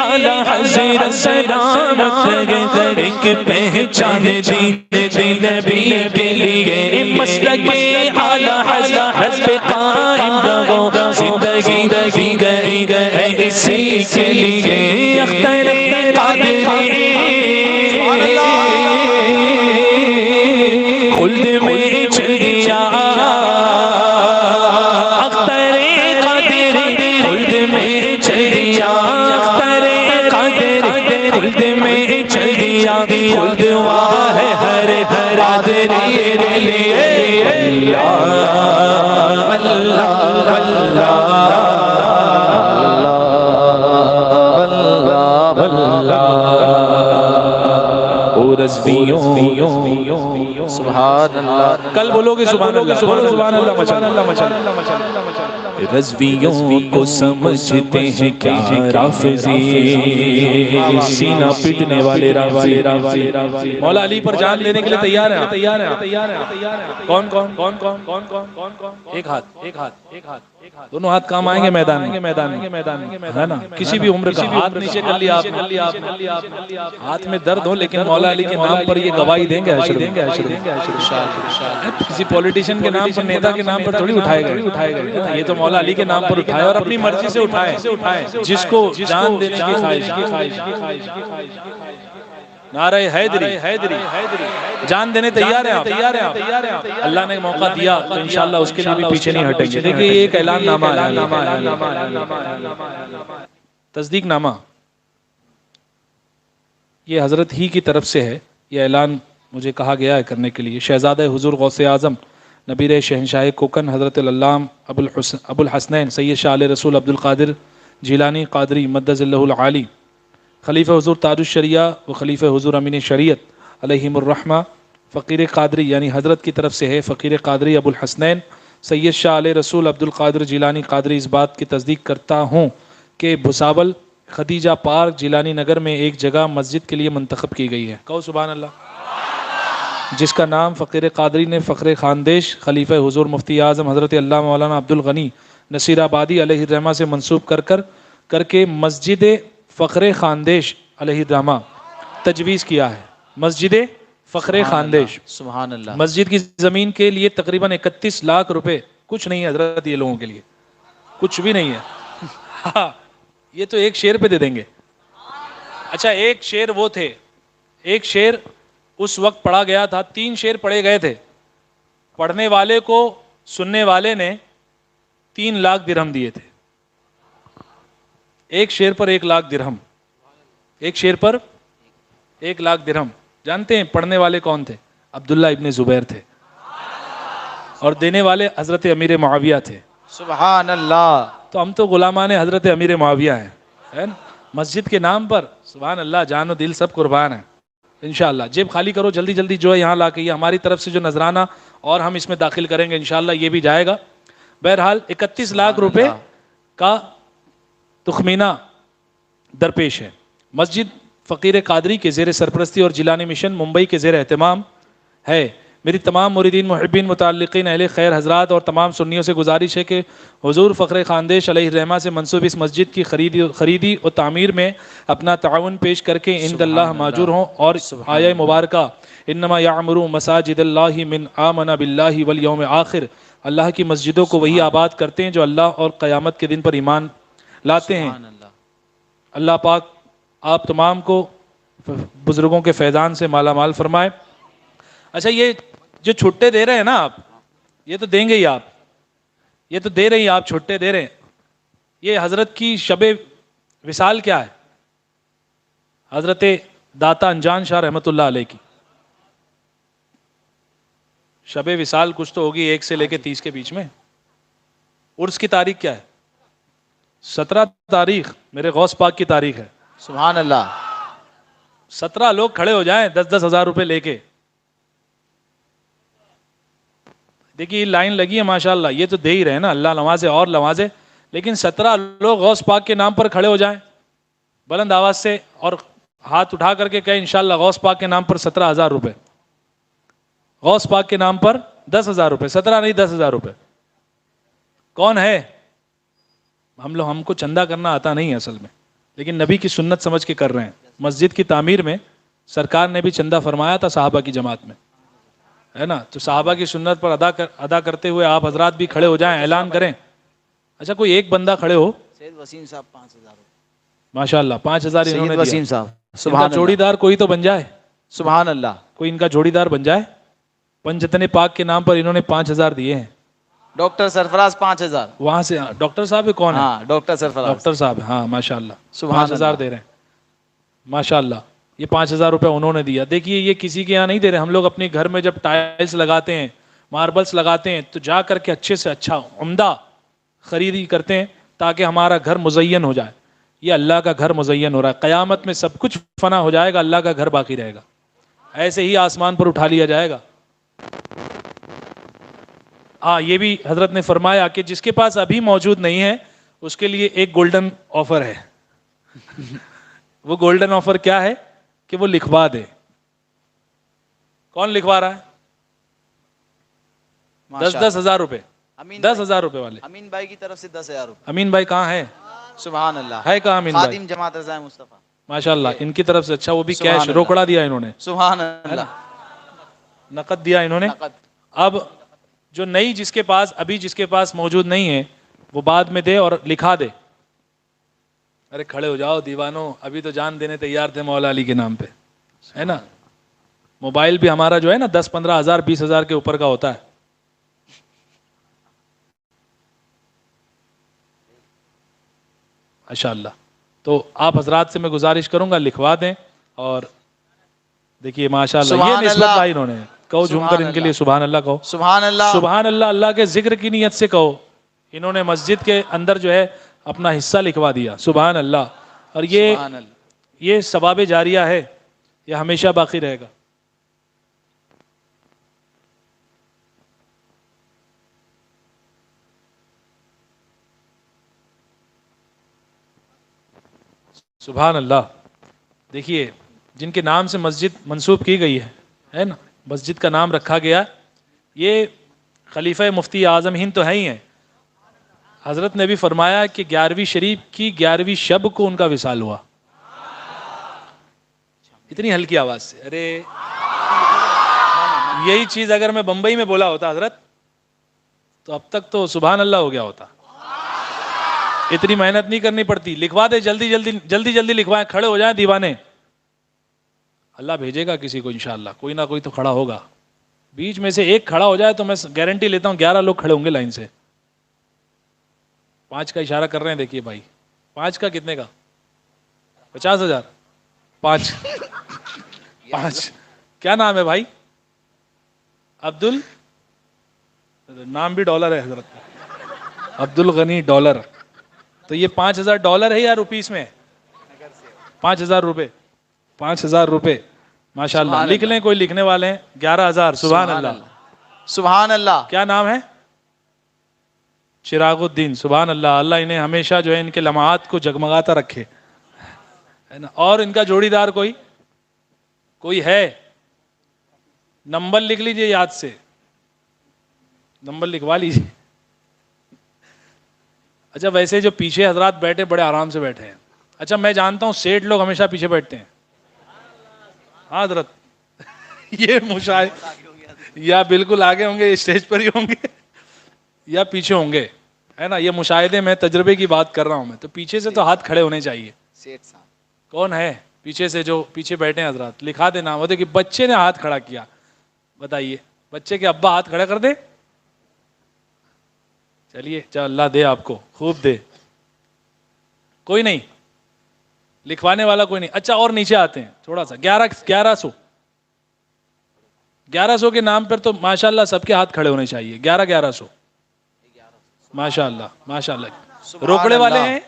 حضرت سلامت رہے ایک پہچان دین نبی کے لیے مسلک اعلی حضرت پہ قائم رہو زندگی گئی گئی اسی کے لیے اختر قادری خلد میں چڑیا اختر قادری خلد میں چڑیا اختر قادری خلد میں چڑیا خلد واہ ہے ہر برادری کے لیے اللہ اللہ سبحان اللہ کل بولو گے سبحان اللہ سبحان اللہ مچان اللہ مچان رضویوں کو سمجھتے ہیں کیا رافضی سینہ پٹنے والے رافضی مولا علی پر جان لینے کے لیے تیار ہیں کون کون کون کون کون کون کون ایک ہاتھ دونوں ہاتھ کام آئیں گے میدان میں ہے نا کسی بھی عمر کا ہاتھ نیچے کر لیا ہاتھ میں درد ہو لیکن مولا علی کے نام پر یہ گواہی دیں گے کسی پولیٹیشین کے نام پر نیتا کے نام پر تھوڑی اٹھائے گئے یہ تو مولا علی کے نام پر اٹھائے اور اپنی مرضی سے اٹھائے جس کو جان دینے کی خواہش نعرہ حیدری جان دینے تیار ہیں آپ اللہ نے موقع دیا تو انشاءاللہ اس کے لیے بھی پیچھے نہیں ہٹیں گے دیکھیں یہ ایک اعلان نامہ ہے تصدیق نامہ یہ حضرت ہی کی طرف سے ہے یہ اعلان مجھے کہا گیا ہے کرنے کے لیے شہزادہ حضور غوث اعظم نبیر شہنشاہ کوکن حضرت العلام ابو الحسنین سید شاہ علیہ رسول عبد القادر جیلانی قادری مدظ اللہ العالی خلیفہ حضور تاج الشریعہ و خلیفہ حضور امین شریعت علیہم الرحمہ فقیر قادری یعنی حضرت کی طرف سے ہے فقیر قادری ابو الحسنین سید شاہ علیہ رسول عبد القادر جیلانی قادری اس بات کی تصدیق کرتا ہوں کہ بھساول خدیجہ پارک جیلانی نگر میں ایک جگہ مسجد کے لیے منتخب کی گئی ہے کہو سبحان اللہ جس کا نام فقیر قادری نے فخر خاندیش خلیفہ حضور مفتی اعظم حضرت اللہ مولانا عبد الغنی نصیر آبادی علیہ الرحمہ سے منسوب کر کے مسجد فخر خاندیش علیہ الرحمہ تجویز کیا ہے مسجد فخر خاندیش سبحان اللہ مسجد کی زمین کے لیے تقریباً 31 لاکھ روپے کچھ نہیں ہے حضرت یہ لوگوں کے لیے کچھ بھی نہیں ہے یہ تو ایک شعر پہ دے دیں گے اچھا ایک شعر وہ تھے ایک شعر اس وقت پڑھا گیا تھا 3 شعر پڑھے گئے تھے پڑھنے والے کو سننے والے نے 3 لاکھ درہم دیے تھے ایک شعر پر 1 لاکھ درہم ایک شعر پر 1 لاکھ درہم جانتے ہیں پڑھنے والے کون تھے عبداللہ ابن زبیر تھے اور دینے والے حضرت امیر معاویہ تھے سبحان اللہ تو ہم تو غلامان حضرت امیر معاویہ ہیں مسجد کے نام پر سبحان اللہ جان و دل سب قربان ہیں انشاءاللہ جیب خالی کرو جلدی جلدی جو ہے یہاں لا کے یہ ہماری طرف سے جو نذرانہ اور ہم اس میں داخل کریں گے انشاءاللہ یہ بھی جائے گا بہرحال 31 لاکھ روپے کا تخمینہ درپیش ہے مسجد فقیر قادری کے زیر سرپرستی اور جیلانی مشن ممبئی کے زیر اہتمام ہے میری تمام مریدین محبین متعلقین اہل خیر حضرات اور تمام سنیوں سے گزارش ہے کہ حضور فخر خاندیش علیہ الرحمہ سے منسوب اس مسجد کی خریدی اور تعمیر میں اپنا تعاون پیش کر کے عند اللہ ماجور ہوں، اور آیہ مبارکہ انما یعمر مساجد اللہ من آمن باللہ والیوم آخر، اللہ کی مسجدوں کو وہی آباد کرتے ہیں جو اللہ اور قیامت کے دن پر ایمان لاتے ہیں۔ اللہ پاک آپ تمام کو بزرگوں کے فیضان سے مالا مال فرمائے۔ اچھا، یہ جو چھٹے دے رہے ہیں نا آپ، یہ تو دیں گے ہی، آپ یہ تو دے رہے ہیں، آپ چھٹے دے رہے ہیں، یہ حضرت کی شب وصال کیا ہے؟ حضرت داتا انجان شاہ رحمۃ اللہ علیہ کی شب وصال کچھ تو ہوگی 1 سے لے کے 30 کے بیچ میں۔ عرس کی تاریخ کیا ہے؟ 17 تاریخ میرے غوث پاک کی تاریخ ہے۔ سبحان اللہ۔ 17 لوگ کھڑے ہو جائیں 10-10 ہزار روپے لے کے، دیکھیے لائن لگی ہے ماشاءاللہ، یہ تو دے ہی رہے ہیں نا، اللہ نوازے اور نوازے، لیکن 17 لوگ غوث پاک کے نام پر کھڑے ہو جائیں بلند آواز سے اور ہاتھ اٹھا کر کے کہیں انشاءاللہ غوث پاک کے نام پر 17,000 روپے، غوث پاک کے نام پر 10,000 روپے، 17 نہیں 10,000 روپے۔ کون ہے؟ ہم کو چندہ کرنا آتا نہیں ہے اصل میں، لیکن نبی کی سنت سمجھ کے کر رہے ہیں۔ مسجد کی تعمیر میں سرکار نے بھی چندہ فرمایا تھا صحابہ کی جماعت میں، ہے نا، تو صحابہ کی سنت پر ادا کرتے ہوئے آپ حضرات بھی کھڑے ہو جائیں، اعلان کریں۔ اچھا، کوئی ایک بندہ کھڑے ہو۔ سید وسیم صاحب 5,000 ماشاءاللہ 5,000 انہوں نے سید دیا۔ وسیم صاحب ان کا سبحان جوڑی اللہ دار کوئی تو بن جائے، سبحان اللہ۔ کوئی ان کا جوڑی دار بن جائے۔ پنجتن پاک کے نام پر انہوں نے 5,000 دیے ہیں۔ ڈاکٹر سرفراز 5,000۔ وہاں سے ڈاکٹر صاحب کون ہے؟ ہاں ڈاکٹر سرفراز۔ ڈاکٹر صاحب، ہاں ماشاءاللہ سبحان 5,000 دے رہے ہیں ماشاءاللہ۔ یہ 5,000 روپے انہوں نے دیا۔ دیکھیے یہ کسی کے یہاں نہیں دے رہے، ہم لوگ اپنے گھر میں جب ٹائلز لگاتے ہیں، ماربلز لگاتے ہیں، تو جا کر کے اچھے سے اچھا عمدہ خریدی کرتے ہیں تاکہ ہمارا گھر مزین ہو جائے۔ یہ اللہ کا گھر مزین ہو رہا ہے، قیامت میں سب کچھ فنا ہو جائے گا، اللہ کا گھر باقی رہے گا، ایسے ہی آسمان پر اٹھا لیا جائے گا۔ یہ بھی حضرت نے فرمایا کہ جس کے پاس ابھی موجود نہیں ہے اس کے لیے ایک گولڈن آفر ہے۔ وہ گولڈن آفر کیا ہے؟ کہ وہ لکھوا دے۔ کون لکھوا رہا ہے؟ 10-10 ہزار روپے، 10,000 روپے والے۔ امین بھائی کی طرف سے 10,000 روپے۔ امین بھائی کہاں ہے؟ سبحان اللہ۔ ہے کہاں امین بھائی؟ خادم جماعت رضا مصطفیٰ ماشاءاللہ ان کی طرف سے اچھا، وہ بھی سبحان کیش اللہ۔ روکڑا دیا انہوں نے، سبحان اللہ۔ نقد دیا انہوں نے۔ نقد۔ اب جو نئی جس کے پاس موجود نہیں ہے وہ بعد میں دے اور لکھا دے۔ ارے کھڑے ہو جاؤ دیوانوں، ابھی تو جان دینے تیار تھے مولا علی کے نام پہ، ہے نا۔ موبائل بھی ہمارا جو ہے نا 10-15 ہزار 20 ہزار کے اوپر کا ہوتا ہے۔ ماشاءاللہ، تو آپ حضرات سے میں گزارش کروں گا لکھوا دیں۔ اور دیکھیے ماشاءاللہ یہ سبحان نسبت اللہ۔ لائی انہوں نے، کہو جھوم کر ان کے لیے سبحان اللہ کہو۔ سبحان اللہ۔ سبحان اللہ، اللہ کے ذکر کی نیت سے کہو۔ انہوں نے مسجد کے اندر جو ہے اپنا حصہ لکھوا دیا، سبحان اللہ۔ اور سبحان اللہ۔ یہ ثواب جاریہ ہے، یہ ہمیشہ باقی رہے گا۔ سبحان اللہ۔ دیکھیے جن کے نام سے مسجد منسوب کی گئی ہے نا، مسجد کا نام رکھا گیا، یہ خلیفہ مفتی اعظم ہند تو ہے ہی ہیں۔ حضرت نے بھی فرمایا کہ 11ویں شریف کی 11ویں شب کو ان کا وصال ہوا۔ اتنی ہلکی آواز سے، ارے یہی چیز اگر میں بمبئی میں بولا ہوتا حضرت تو اب تک تو سبحان اللہ ہو گیا ہوتا۔ اتنی محنت نہیں کرنی پڑتی، لکھوا دے، جلدی لکھوائیں، کھڑے ہو جائیں دیوانے، اللہ بھیجے گا کسی کو انشاءاللہ، کوئی نہ کوئی تو کھڑا ہوگا۔ بیچ میں سے ایک کھڑا ہو جائے تو میں گارنٹی لیتا ہوں 11 لوگ کھڑے ہوں گے لائن سے۔ 5 کا اشارہ کر رہے ہیں، دیکھیے بھائی 5 کا کتنے کا؟ 50,000۔ 5 کیا نام ہے بھائی؟ عبدل، نام بھی ڈالر ہے حضرت، عبد الغنی ڈالر۔ تو یہ 5,000 ڈالر ہے یا روپیس میں؟ 5,000 روپے، 5,000 روپے ماشاءاللہ۔ لکھ لیں کوئی لکھنے والے ہیں، 11,000۔ سبحان اللہ، سبحان اللہ۔ کیا نام ہے؟ چراغ الدین۔ سبحان اللہ، اللہ انہیں ہمیشہ جو ہے ان کے لمحات کو جگمگاتا رکھے، ہے نا۔ اور ان کا جوڑی دار کوئی ہے؟ نمبر لکھ لیجئے یاد سے, نمبر لکھوا لیجئے. اچھا ویسے جو پیچھے حضرات بیٹھے بڑے آرام سے بیٹھے ہیں. اچھا میں جانتا ہوں سیٹ لوگ ہمیشہ پیچھے بیٹھتے ہیں. ہاں حضرت یہ مشاہد یا بالکل آگے ہوں گے, اسٹیج پر ہی ہوں گے, یا پیچھے ہوں گے, ہے نا. یہ مشاہدے میں تجربے کی بات کر رہا ہوں میں. تو پیچھے سے تو ہاتھ کھڑے ہونے چاہیے. سیٹ صاحب کون ہے پیچھے سے جو پیچھے بیٹھے ہیں حضرات؟ لکھا دے نام. وہ دیکھیے بچے نے ہاتھ کھڑا کیا, بتائیے بچے کے ابا ہاتھ کھڑا کر دے. چلیے چل اللہ دے آپ کو, خوب دے. کوئی نہیں لکھوانے والا کوئی نہیں. اچھا اور نیچے آتے ہیں تھوڑا سا. 1100 کے نام پر تو ماشاءاللہ سب کے ہاتھ کھڑے ہونے چاہیے. 1100 ماشاءاللہ ماشاءاللہ. روکڑے والے ہیں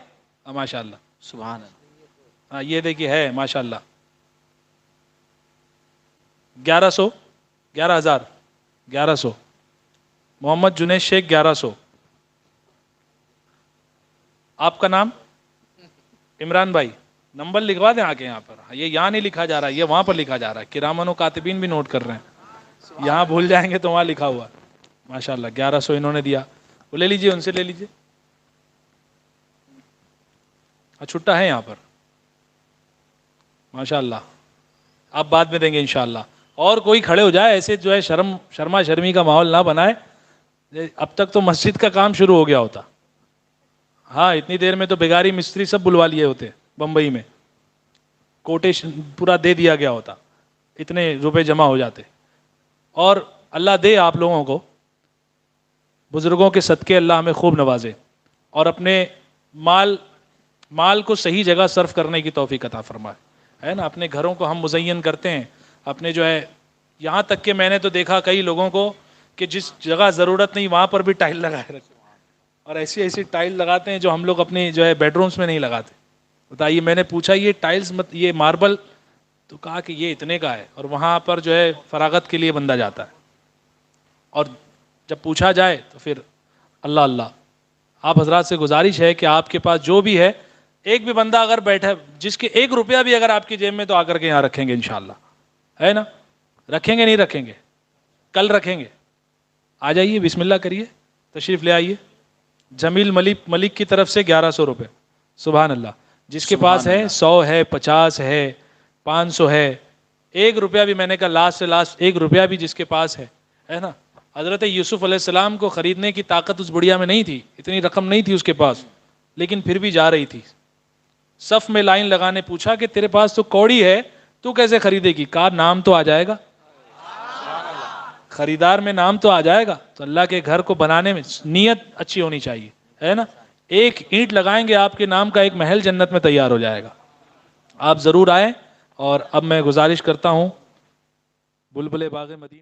ماشاءاللہ. سبحان اللہ. ہاں یہ دیکھیے ہے ماشاءاللہ. 1100 11,000 محمد جنید شیخ 1100. آپ کا نام عمران بھائی. نمبر لکھوا دیں آ کے یہاں پر. یہ یہاں نہیں لکھا جا رہا, یہ وہاں پر لکھا جا رہا ہے. کرامن و کاتبین بھی نوٹ کر رہے ہیں. یہاں بھول جائیں گے تو وہاں لکھا ہوا. ماشاءاللہ 1100 انہوں نے دیا. وہ لے لیجئے, ان سے لے لیجئے. چھٹا ہے یہاں پر ماشاءاللہ. آپ بعد میں دیں گے انشاءاللہ. اور کوئی کھڑے ہو جائے ایسے جو ہے شرما شرمی کا ماحول نہ بنائے. اب تک تو مسجد کا کام شروع ہو گیا ہوتا. ہاں اتنی دیر میں تو بیگاری مستری سب بلوا لیے ہوتے بمبئی میں. کوٹیشن پورا دے دیا گیا ہوتا, اتنے روپے جمع ہو جاتے. اور اللہ دے آپ لوگوں کو بزرگوں کے صدقے اللہ ہمیں خوب نوازے, اور اپنے مال کو صحیح جگہ صرف کرنے کی توفیق عطا فرمائے, ہے نا. اپنے گھروں کو ہم مزین کرتے ہیں اپنے جو ہے, یہاں تک کہ میں نے تو دیکھا کئی لوگوں کو کہ جس جگہ ضرورت نہیں وہاں پر بھی ٹائل لگائے رکھے, اور ایسی ٹائل لگاتے ہیں جو ہم لوگ اپنی جو ہے بیڈ رومز میں نہیں لگاتے. بتائیے, میں نے پوچھا یہ ٹائلز یہ ماربل, تو کہا کہ یہ اتنے کا ہے, اور وہاں پر جو ہے فراغت کے لیے بندہ جاتا ہے. اور جب پوچھا جائے تو پھر اللہ اللہ. آپ حضرات سے گزارش ہے کہ آپ کے پاس جو بھی ہے, ایک بھی بندہ اگر بیٹھا جس کے 1 روپیہ بھی اگر آپ کی جیب میں, تو آ کر کے یہاں رکھیں گے انشاءاللہ, ہے نا. رکھیں گے نہیں رکھیں گے, کل رکھیں گے. آ جائیے, بسم اللہ کریے, تشریف لے آئیے. جمیل ملک کی طرف سے 1100 روپے. سبحان اللہ. جس کے پاس ہے 100 ہے, 50 ہے, 500 ہے, 1 روپیہ بھی, میں نے کہا لاسٹ سے لاسٹ 1 روپیہ بھی جس کے پاس ہے نا. حضرت یوسف علیہ السلام کو خریدنے کی طاقت اس بڑھیا میں نہیں تھی, اتنی رقم نہیں تھی اس کے پاس, لیکن پھر بھی جا رہی تھی. صف میں لائن لگانے پوچھا کہ تیرے پاس تو کوڑی ہے, تو کیسے خریدے گی؟ کہا نام تو آ جائے گا, خریدار میں نام تو آ جائے گا. تو اللہ کے گھر کو بنانے میں نیت اچھی ہونی چاہیے, ہے نا. 1 اینٹ لگائیں گے آپ کے نام کا 1 محل جنت میں تیار ہو جائے گا. آپ ضرور آئیں. اور اب میں گزارش کرتا ہوں بلبل باغ مدینہ